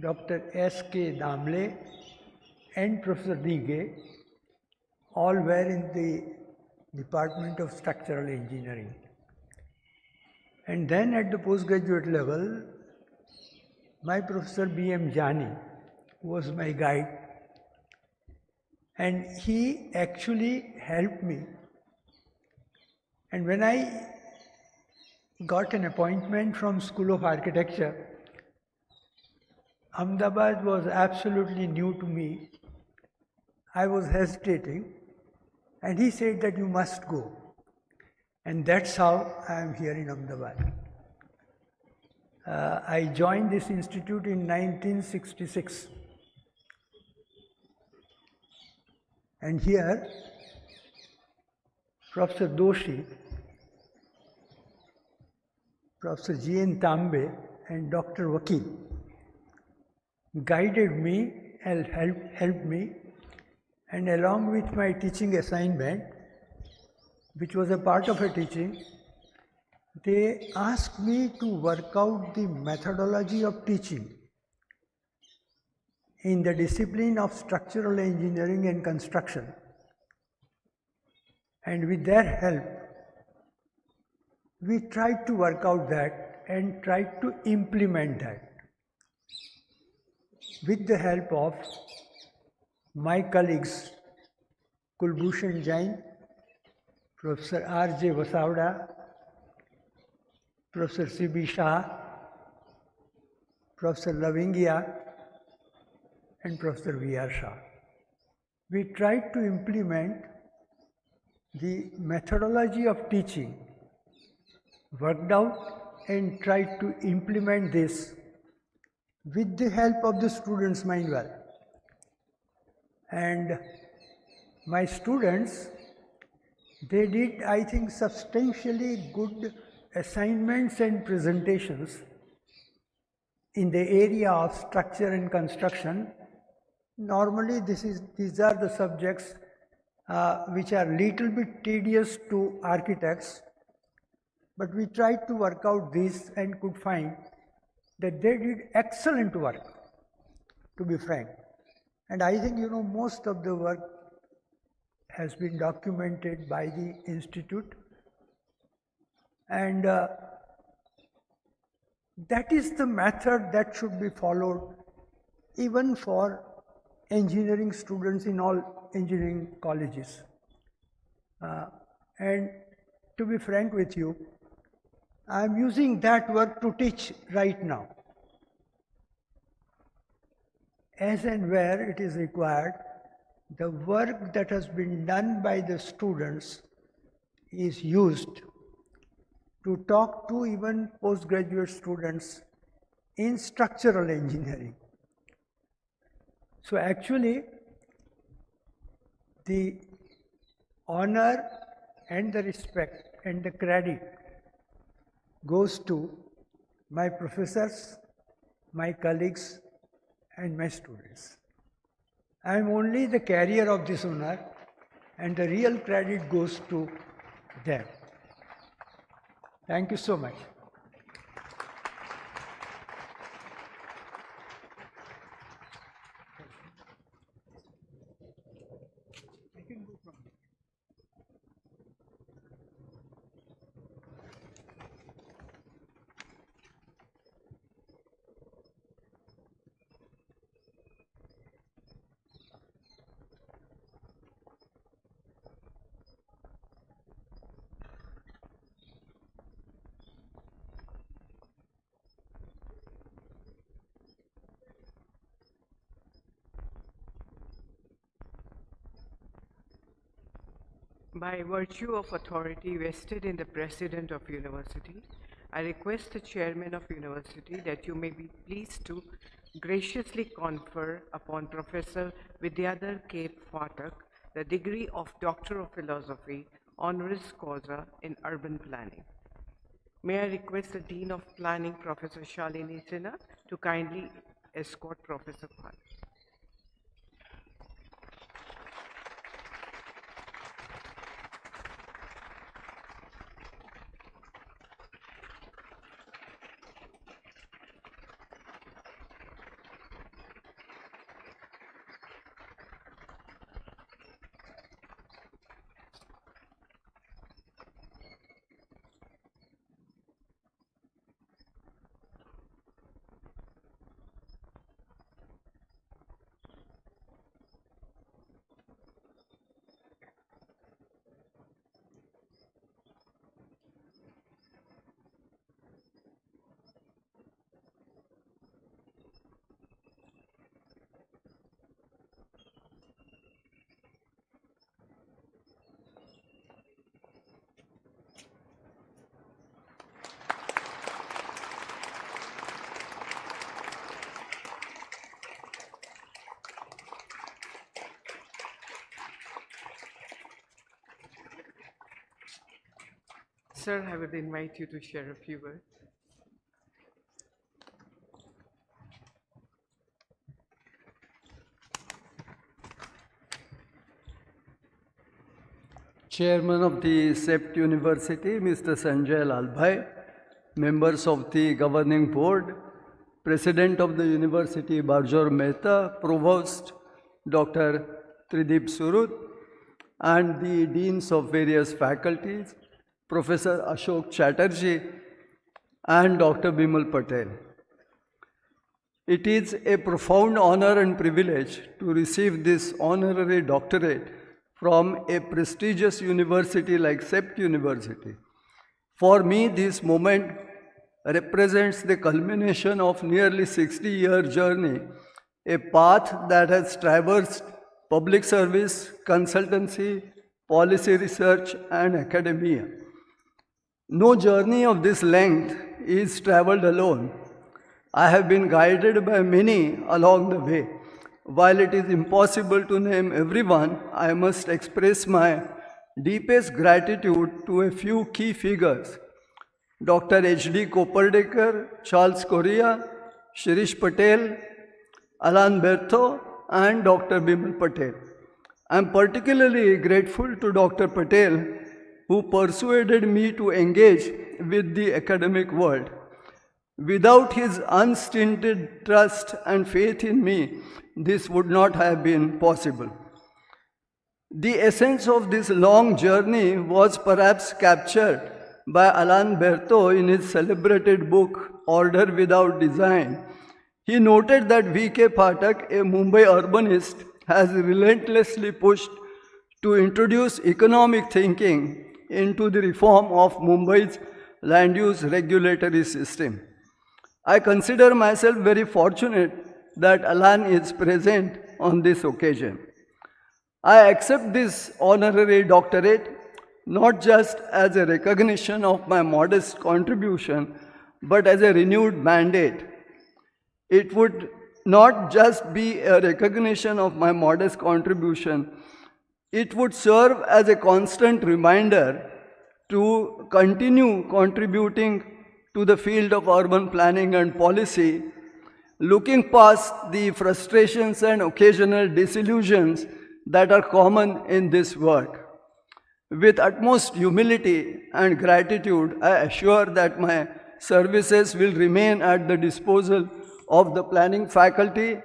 Dr. S.K. Damle, and Professor Dige, all were in the Department of Structural Engineering. And then at the postgraduate level, my Professor B.M. Jani was my guide, and he actually helped me. And when I got an appointment from School of Architecture, Ahmedabad was absolutely new to me. I was hesitating, and he said that you must go. And that's how I am here in Ahmedabad. I joined this institute in 1966. And here, Professor Doshi, Professor G.N. Tambe, and Dr. Vakil guided me and helped me, and along with my teaching assignment, which was a part of a teaching, they asked me to work out the methodology of teaching in the discipline of structural engineering and construction. And with their help, we tried to work out that and tried to implement that. With the help of my colleagues, Kulbhushan Jain, Professor R.J. Vasavda, Professor C.B. Shah, Professor Lavingia, and Professor V.R. Shah. We tried to implement the methodology of teaching, worked out and tried to implement this with the help of the students meanwhile. And my students, they did, I think, substantially good assignments and presentations in the area of structure and construction. Normally, these are the subjects which are little bit tedious to architects, but we tried to work out this and could find that they did excellent work, to be frank. And I think, most of the work has been documented by the institute, and that is the method that should be followed even for engineering students in all engineering colleges. And to be frank with you, I am using that work to teach right now. As and where it is required, the work that has been done by the students is used to talk to even postgraduate students in structural engineering. So actually, the honor and the respect and the credit goes to my professors, my colleagues, and my students. I am only the carrier of this honor, and the real credit goes to them. Thank you so much. By virtue of authority vested in the President of University, I request the Chairman of University that you may be pleased to graciously confer upon Professor Vidyadhar K. Phatak the degree of Doctor of Philosophy, honoris causa in Urban Planning. May I request the Dean of Planning, Professor Shalini Sinha, to kindly escort Professor Phatak. Sir, I would invite you to share a few words. Chairman of the CEPT University, Mr. Sanjay Lalbhai, members of the governing board, President of the University, Bajor Mehta, Provost, Dr. Tridip Surud, and the deans of various faculties, Professor Ashoke Chatterjee and Dr. Bimal Patel. It is a profound honor and privilege to receive this honorary doctorate from a prestigious university like CEPT University. For me, this moment represents the culmination of nearly 60-year journey, a path that has traversed public service, consultancy, policy research, and academia. No journey of this length is traveled alone. I have been guided by many along the way. While it is impossible to name everyone, I must express my deepest gratitude to a few key figures: Dr. H.D. Kopardekar, Charles Correa, Shirish Patel, Alan Bertho, and Dr. Bimal Patel. I am particularly grateful to Dr. Patel, who persuaded me to engage with the academic world. Without his unstinted trust and faith in me, this would not have been possible. The essence of this long journey was perhaps captured by Alan Bertho in his celebrated book, Order Without Design. He noted that V.K. Phatak, a Mumbai urbanist, has relentlessly pushed to introduce economic thinking into the reform of Mumbai's land use regulatory system. I consider myself very fortunate that Alan is present on this occasion. I accept this honorary doctorate not just as a recognition of my modest contribution, but as a renewed mandate. It would not just be a recognition of my modest contribution, it would serve as a constant reminder to continue contributing to the field of urban planning and policy, looking past the frustrations and occasional disillusions that are common in this work. With utmost humility and gratitude, I assure that my services will remain at the disposal of the planning faculty,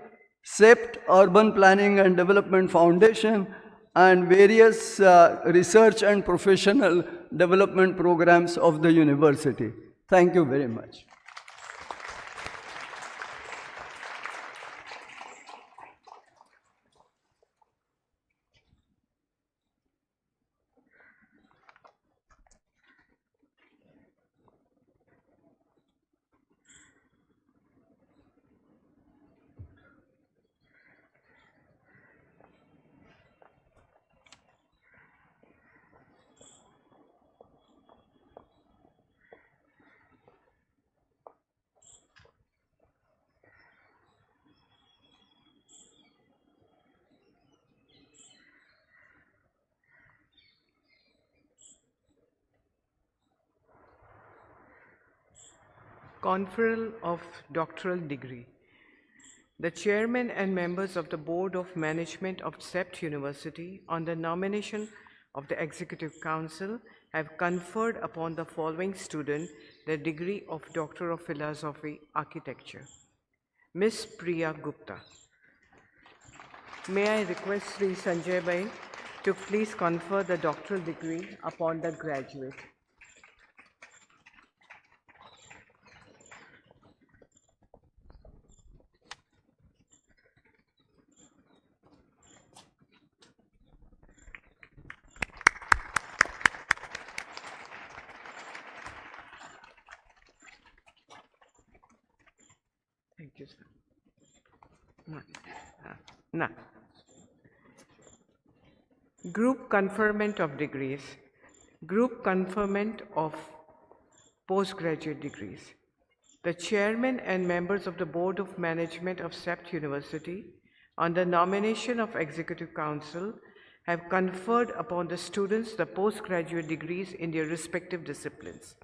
CEPT Urban Planning and Development Foundation, and various research and professional development programs of the university. Thank you very much. Conferral of doctoral degree. The chairman and members of the Board of Management of CEPT University, on the nomination of the Executive Council, have conferred upon the following student the degree of Doctor of Philosophy, Architecture. Ms. Priya Gupta. May I request Sri Sanjay Bhai to please confer the doctoral degree upon the graduate. Thank you, sir. Now, group conferment of degrees. Group conferment of postgraduate degrees. The chairman and members of the Board of Management of CEPT University, on the nomination of Executive Council, have conferred upon the students the postgraduate degrees in their respective disciplines.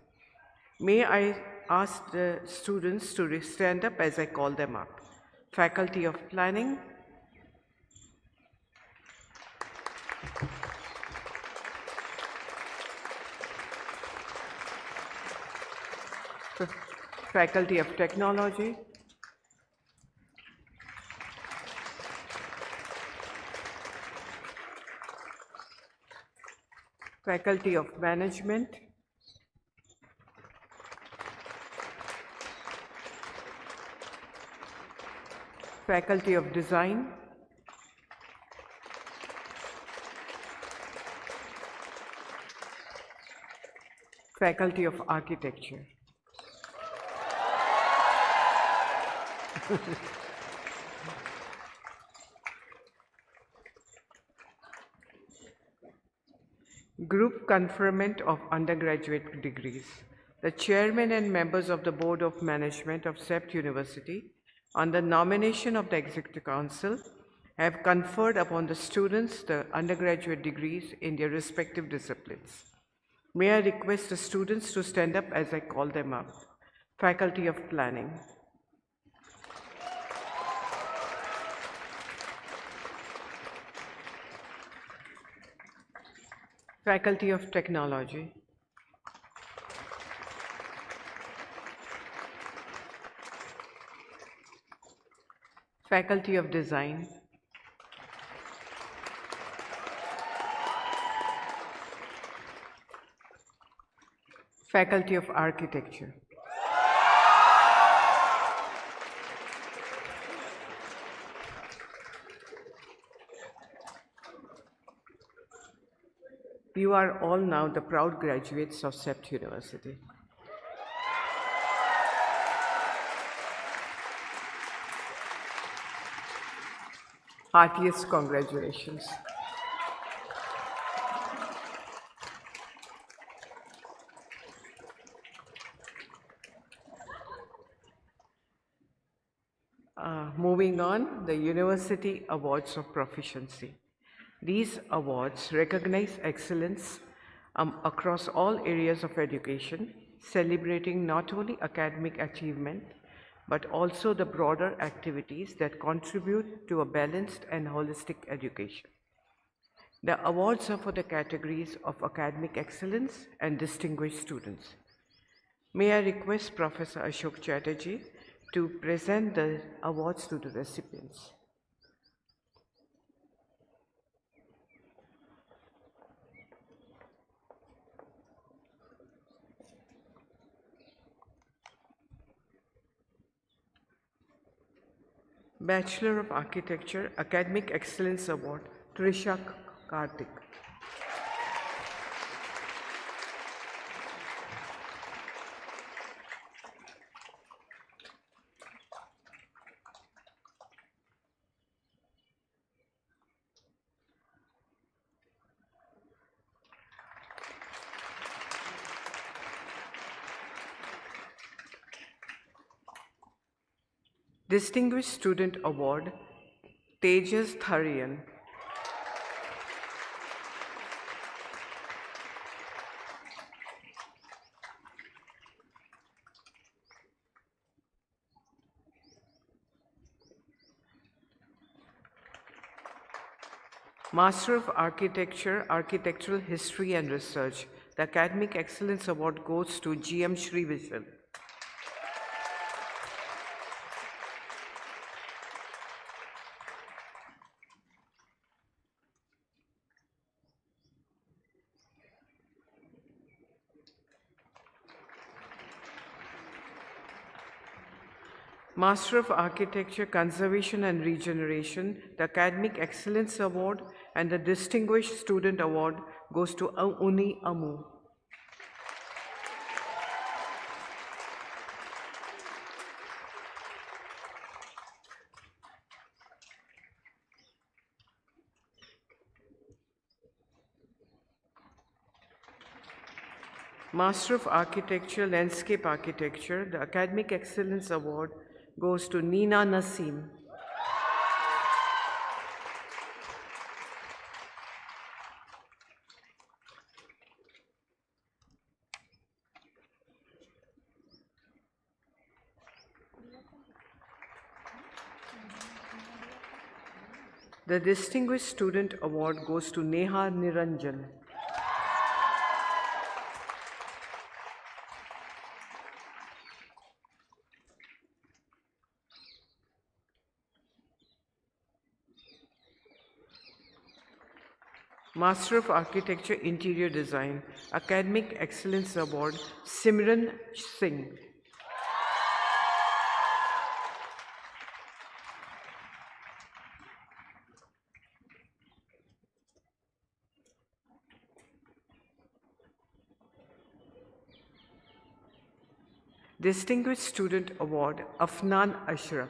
May I ask the students to stand up as I call them up. Faculty of Planning, Faculty of Technology, Faculty of Management, Faculty of Design, Faculty of Architecture. Group conferment of undergraduate degrees. The chairman and members of the Board of Management of CEPT University, on the nomination of the Executive Council, have conferred upon the students the undergraduate degrees in their respective disciplines. May I request the students to stand up as I call them up. Faculty of Planning, Faculty of Technology, Faculty of Design, Faculty of Architecture. You are all now the proud graduates of CEPT University. Heartiest congratulations. Moving on, the University Awards of Proficiency. These awards recognize excellence across all areas of education celebrating not only academic achievement, but also the broader activities that contribute to a balanced and holistic education. The awards are for the categories of academic excellence and distinguished students. May I request Professor Ashoke Chatterjee to present the awards to the recipients. Bachelor of Architecture, Academic Excellence Award, Trisha Karthik. Distinguished Student Award, Tejas Tharian. Master of Architecture, Architectural History and Research. The Academic Excellence Award goes to GM Shri Vishal. Master of Architecture, Conservation and Regeneration, the Academic Excellence Award and the Distinguished Student Award goes to Uni Amu. Master of Architecture, Landscape Architecture, the Academic Excellence Award goes to Nina Naseem. The Distinguished Student Award goes to Neha Niranjan. Master of Architecture, Interior Design, Academic Excellence Award, Simran Singh. Distinguished Student Award, Afnan Ashraf.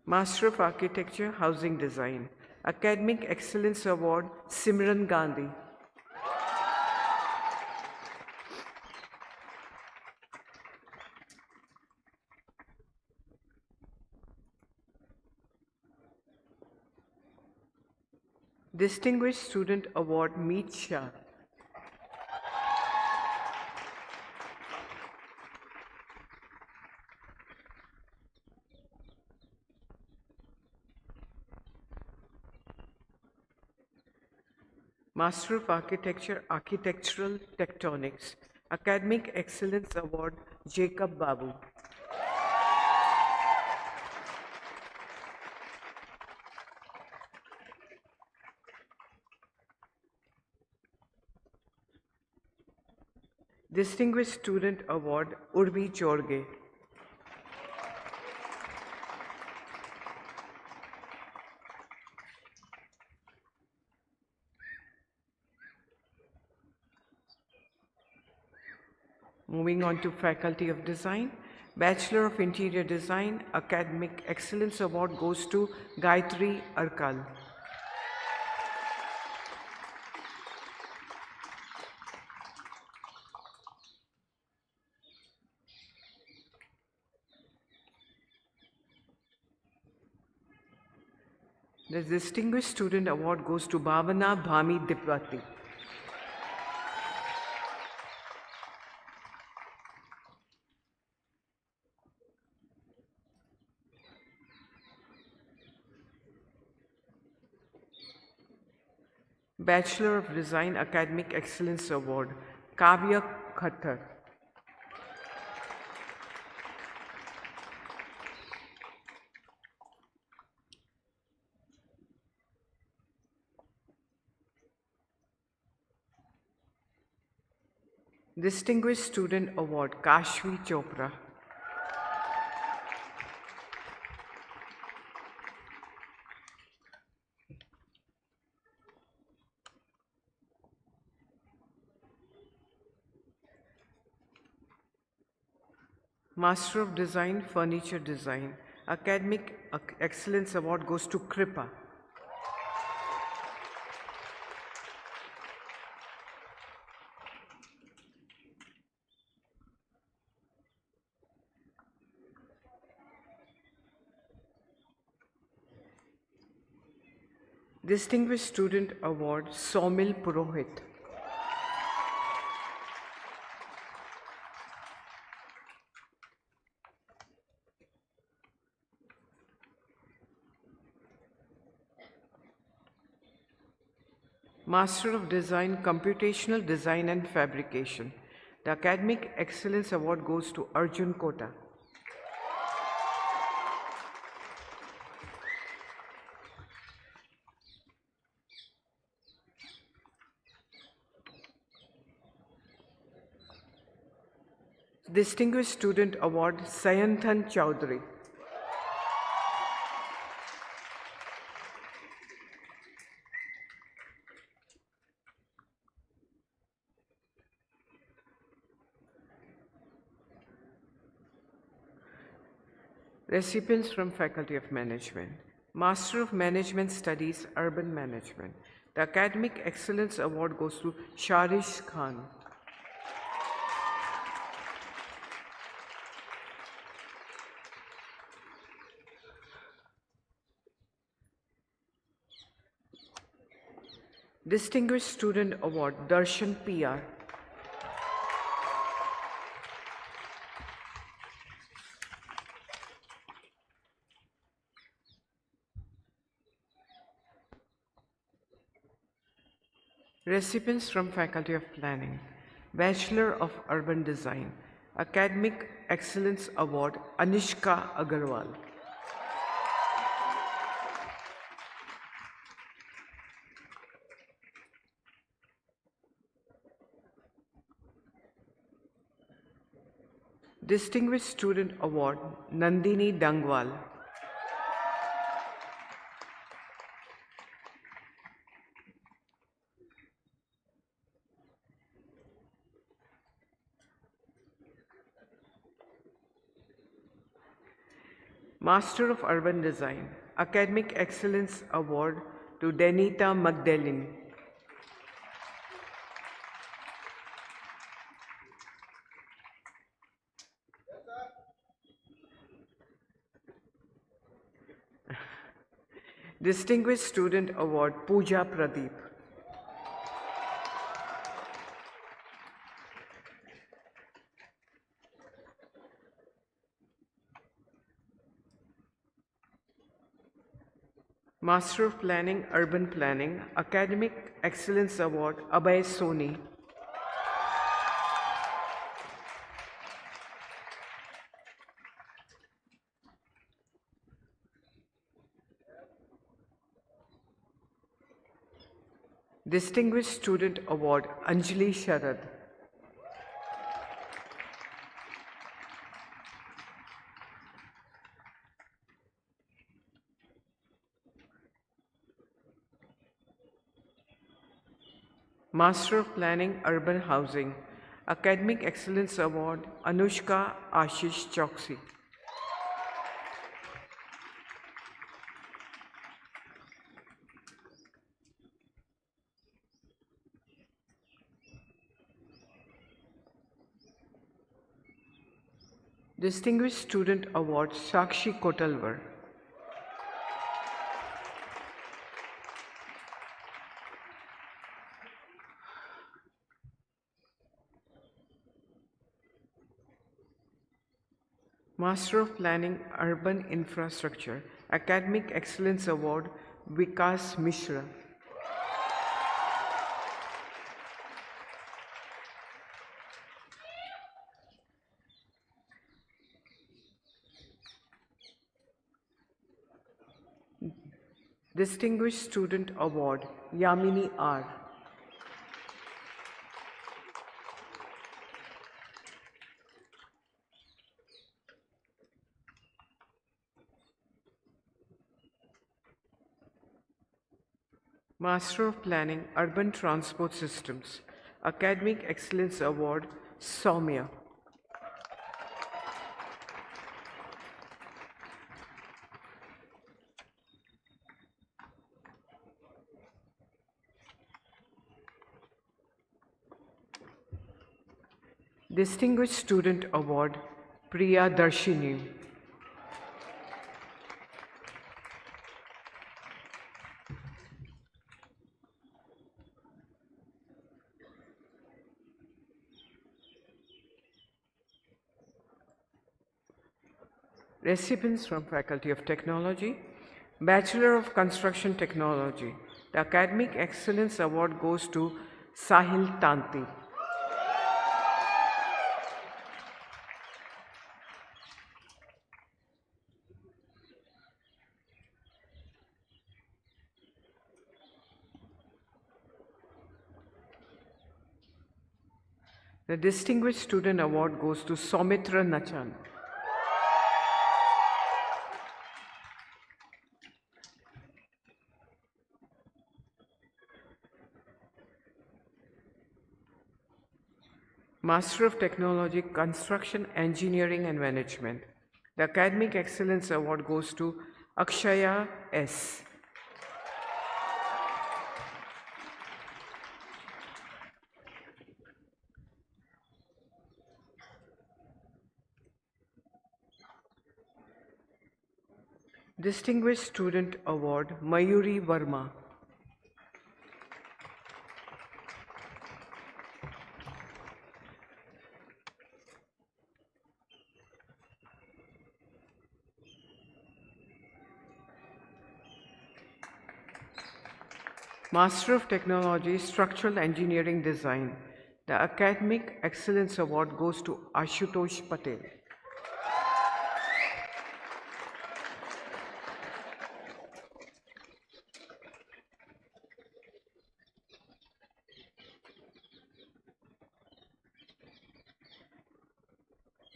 Master of Architecture, Housing Design, Academic Excellence Award, Simran Gandhi. Distinguished Student Award, Meet Shah. Master of Architecture, Architectural Tectonics, Academic Excellence Award, Jacob Babu. Distinguished Student Award, Urvi Chorge. Moving on to Faculty of Design, Bachelor of Interior Design, Academic Excellence Award goes to Gayatri Arkal. The Distinguished Student Award goes to Bhavana Bhami Dipwati. Bachelor of Design Academic Excellence Award, Kavya Khattar. Distinguished Student Award, Kashvi Chopra. Master of Design, Furniture Design. Academic Excellence Award goes to Kripa. Distinguished Student Award, Somil Purohit. Master of Design, Computational Design and Fabrication. The Academic Excellence Award goes to Arjun Kota. Distinguished Student Award, Sayanthan Chowdhury. Recipients from Faculty of Management. Master of Management Studies, Urban Management. The Academic Excellence Award goes to Sharish Khan. Distinguished Student Award, Darshan PR. Recipients from Faculty of Planning. Bachelor of Urban Design. Academic Excellence Award, Anishka Agarwal. Distinguished Student Award, Nandini Dangwal. Master of Urban Design, Academic Excellence Award to Denita Magdalene. Distinguished Student Award, Pooja Pradeep. Master of Planning, Urban Planning, Academic Excellence Award, Abhay Soni. Distinguished Student Award, Anjali Sharad. Master of Planning, Urban Housing, Academic Excellence Award, Anushka Ashish Choksi. Distinguished Student Award, Sakshi Kotalwar. Master of Planning, Urban Infrastructure, Academic Excellence Award, Vikas Mishra. Distinguished Student Award, Yamini R. Master of Planning, Urban Transport Systems, Academic Excellence Award, Soumya. Distinguished Student Award, Priya Darshini. Recipients from Faculty of Technology, Bachelor of Construction Technology. The Academic Excellence Award goes to Sahil Tanti. The Distinguished Student Award goes to Soumitra Nachan. Master of Technology, Construction, Engineering and Management. The Academic Excellence Award goes to Akshaya S. Distinguished Student Award, Mayuri Verma. Master of Technology, Structural Engineering Design. The Academic Excellence Award goes to Ashutosh Patel.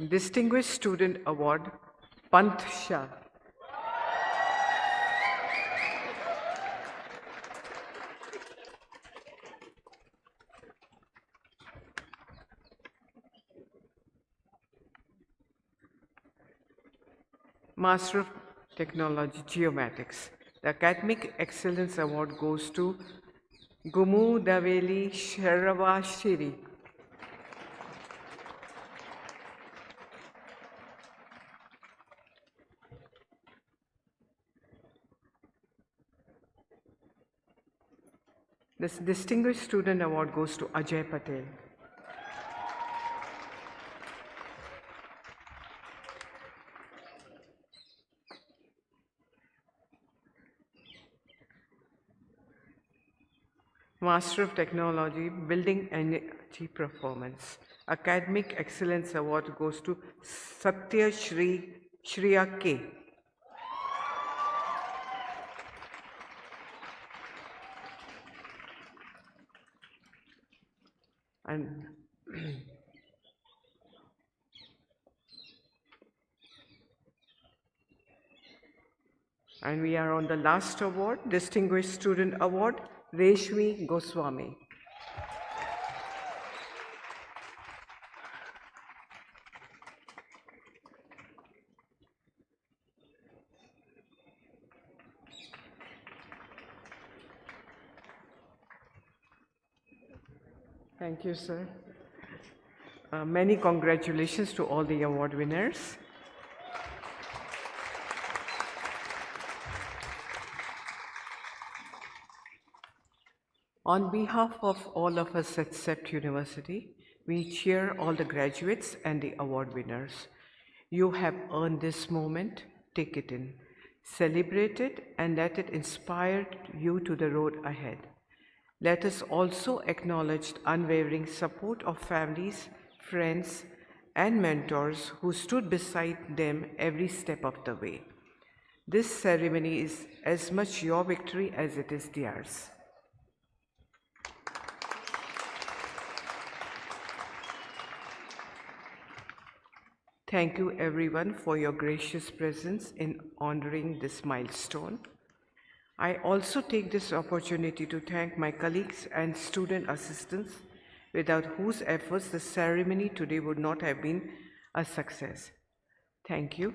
Distinguished Student Award, Pant Shah. Master of Technology, Geomatics. The Academic Excellence Award goes to Gumu Daveli Sharawashiri. This Distinguished Student Award goes to Ajay Patel. Master of Technology, Building Energy Performance. Academic Excellence Award goes to Satya Shriya K. And we are on the last award, Distinguished Student Award, Reshmi Goswami. Thank you, sir. Many congratulations to all the award winners. On behalf of all of us at CEPT University, we cheer all the graduates and the award winners. You have earned this moment. Take it in. Celebrate it and let it inspire you to the road ahead. Let us also acknowledge the unwavering support of families, friends, and mentors who stood beside them every step of the way. This ceremony is as much your victory as it is theirs. Thank you everyone for your gracious presence in honoring this milestone. I also take this opportunity to thank my colleagues and student assistants, without whose efforts the ceremony today would not have been a success. Thank you.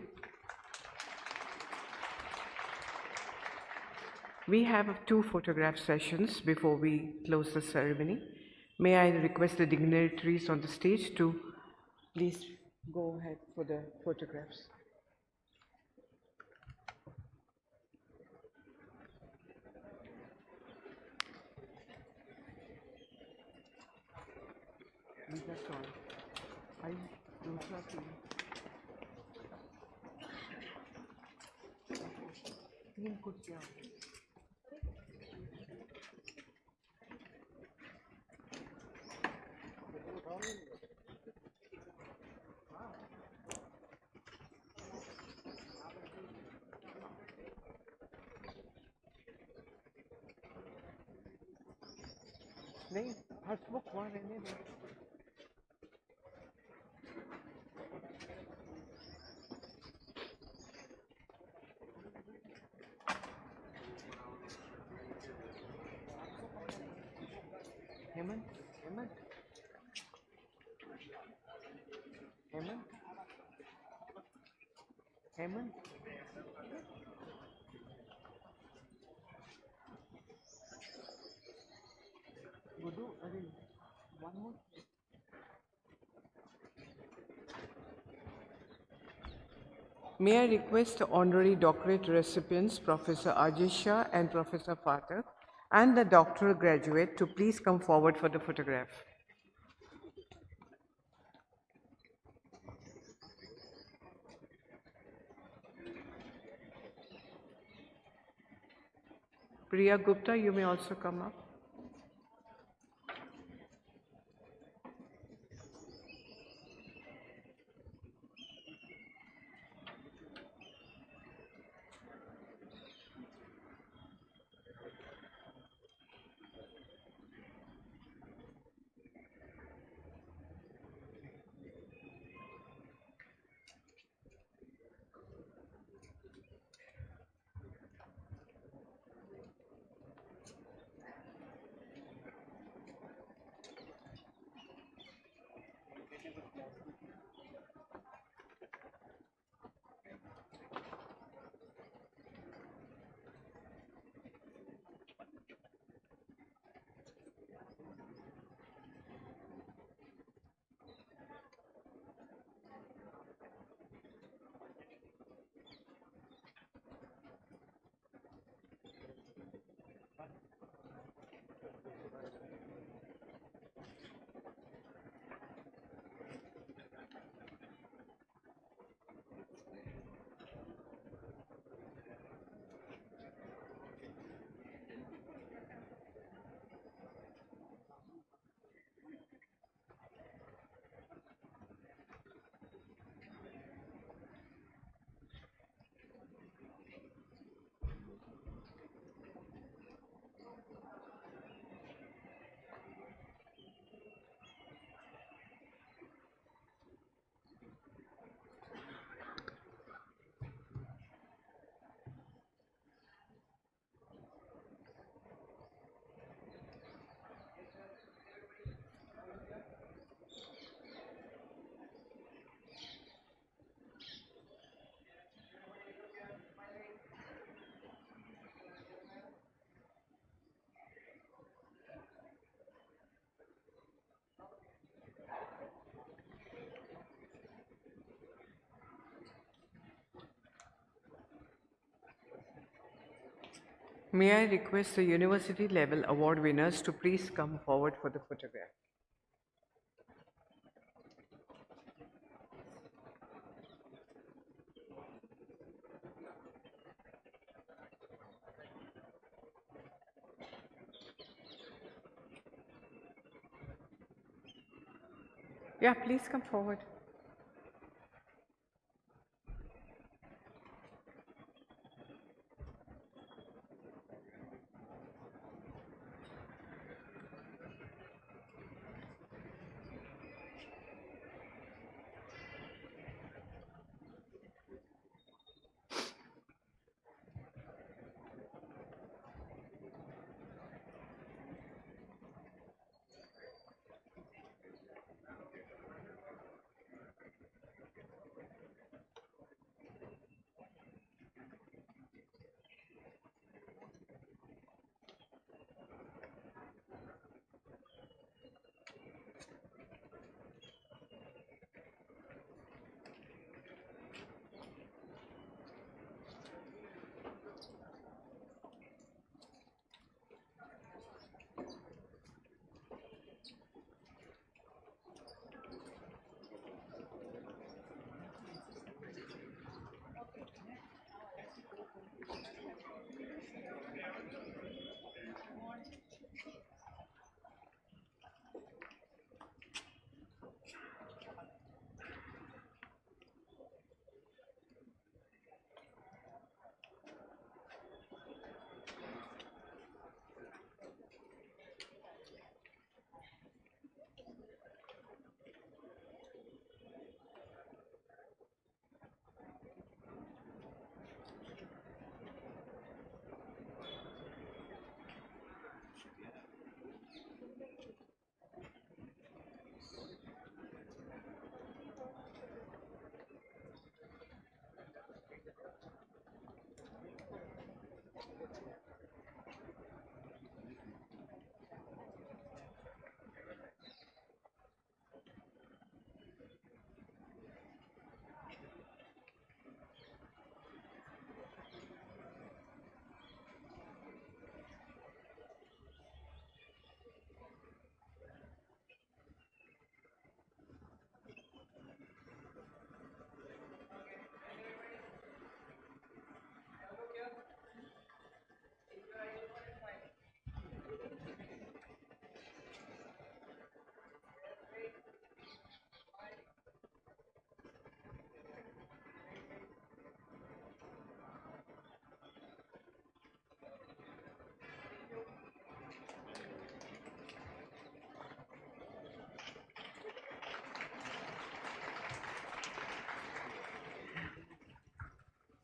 We have 2 photograph sessions before we close the ceremony. May I request the dignitaries on the stage to please go ahead for the photographs. That's all. I दूसरा तीन कुर्सियाँ नहीं हसमुख वहाँ रहने दो हेमंत हेमंत हेमंत हेमंत गुड्डू अरे one more. May I request the honorary doctorate recipients, Professor Ajay Shah and Professor Pathak, and the doctoral graduate to please come forward for the photograph. Priya Gupta, you may also come up. May I request the university level award winners to please come forward for the photograph. Yeah, please come forward.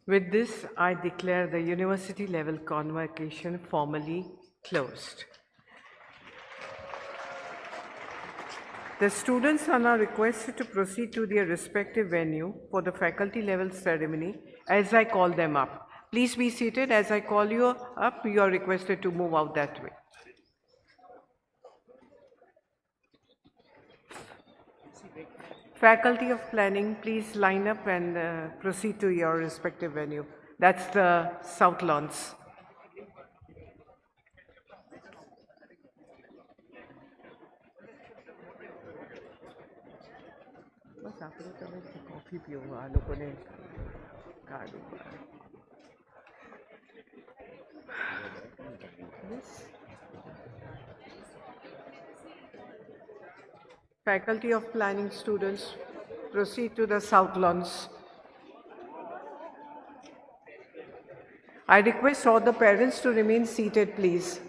With this, I declare the university level convocation formally closed. The students are now requested to proceed to their respective venue for the faculty level ceremony as I call them up. Please be seated. As I call you up, you are requested to move out that way. Faculty of Planning, please line up and proceed to your respective venue. That's the South Lawns. बस आप लोग तो coffee पियो आ लोगों ने card Faculty of Planning students, proceed to the South Lawns. I request all the parents to remain seated, please.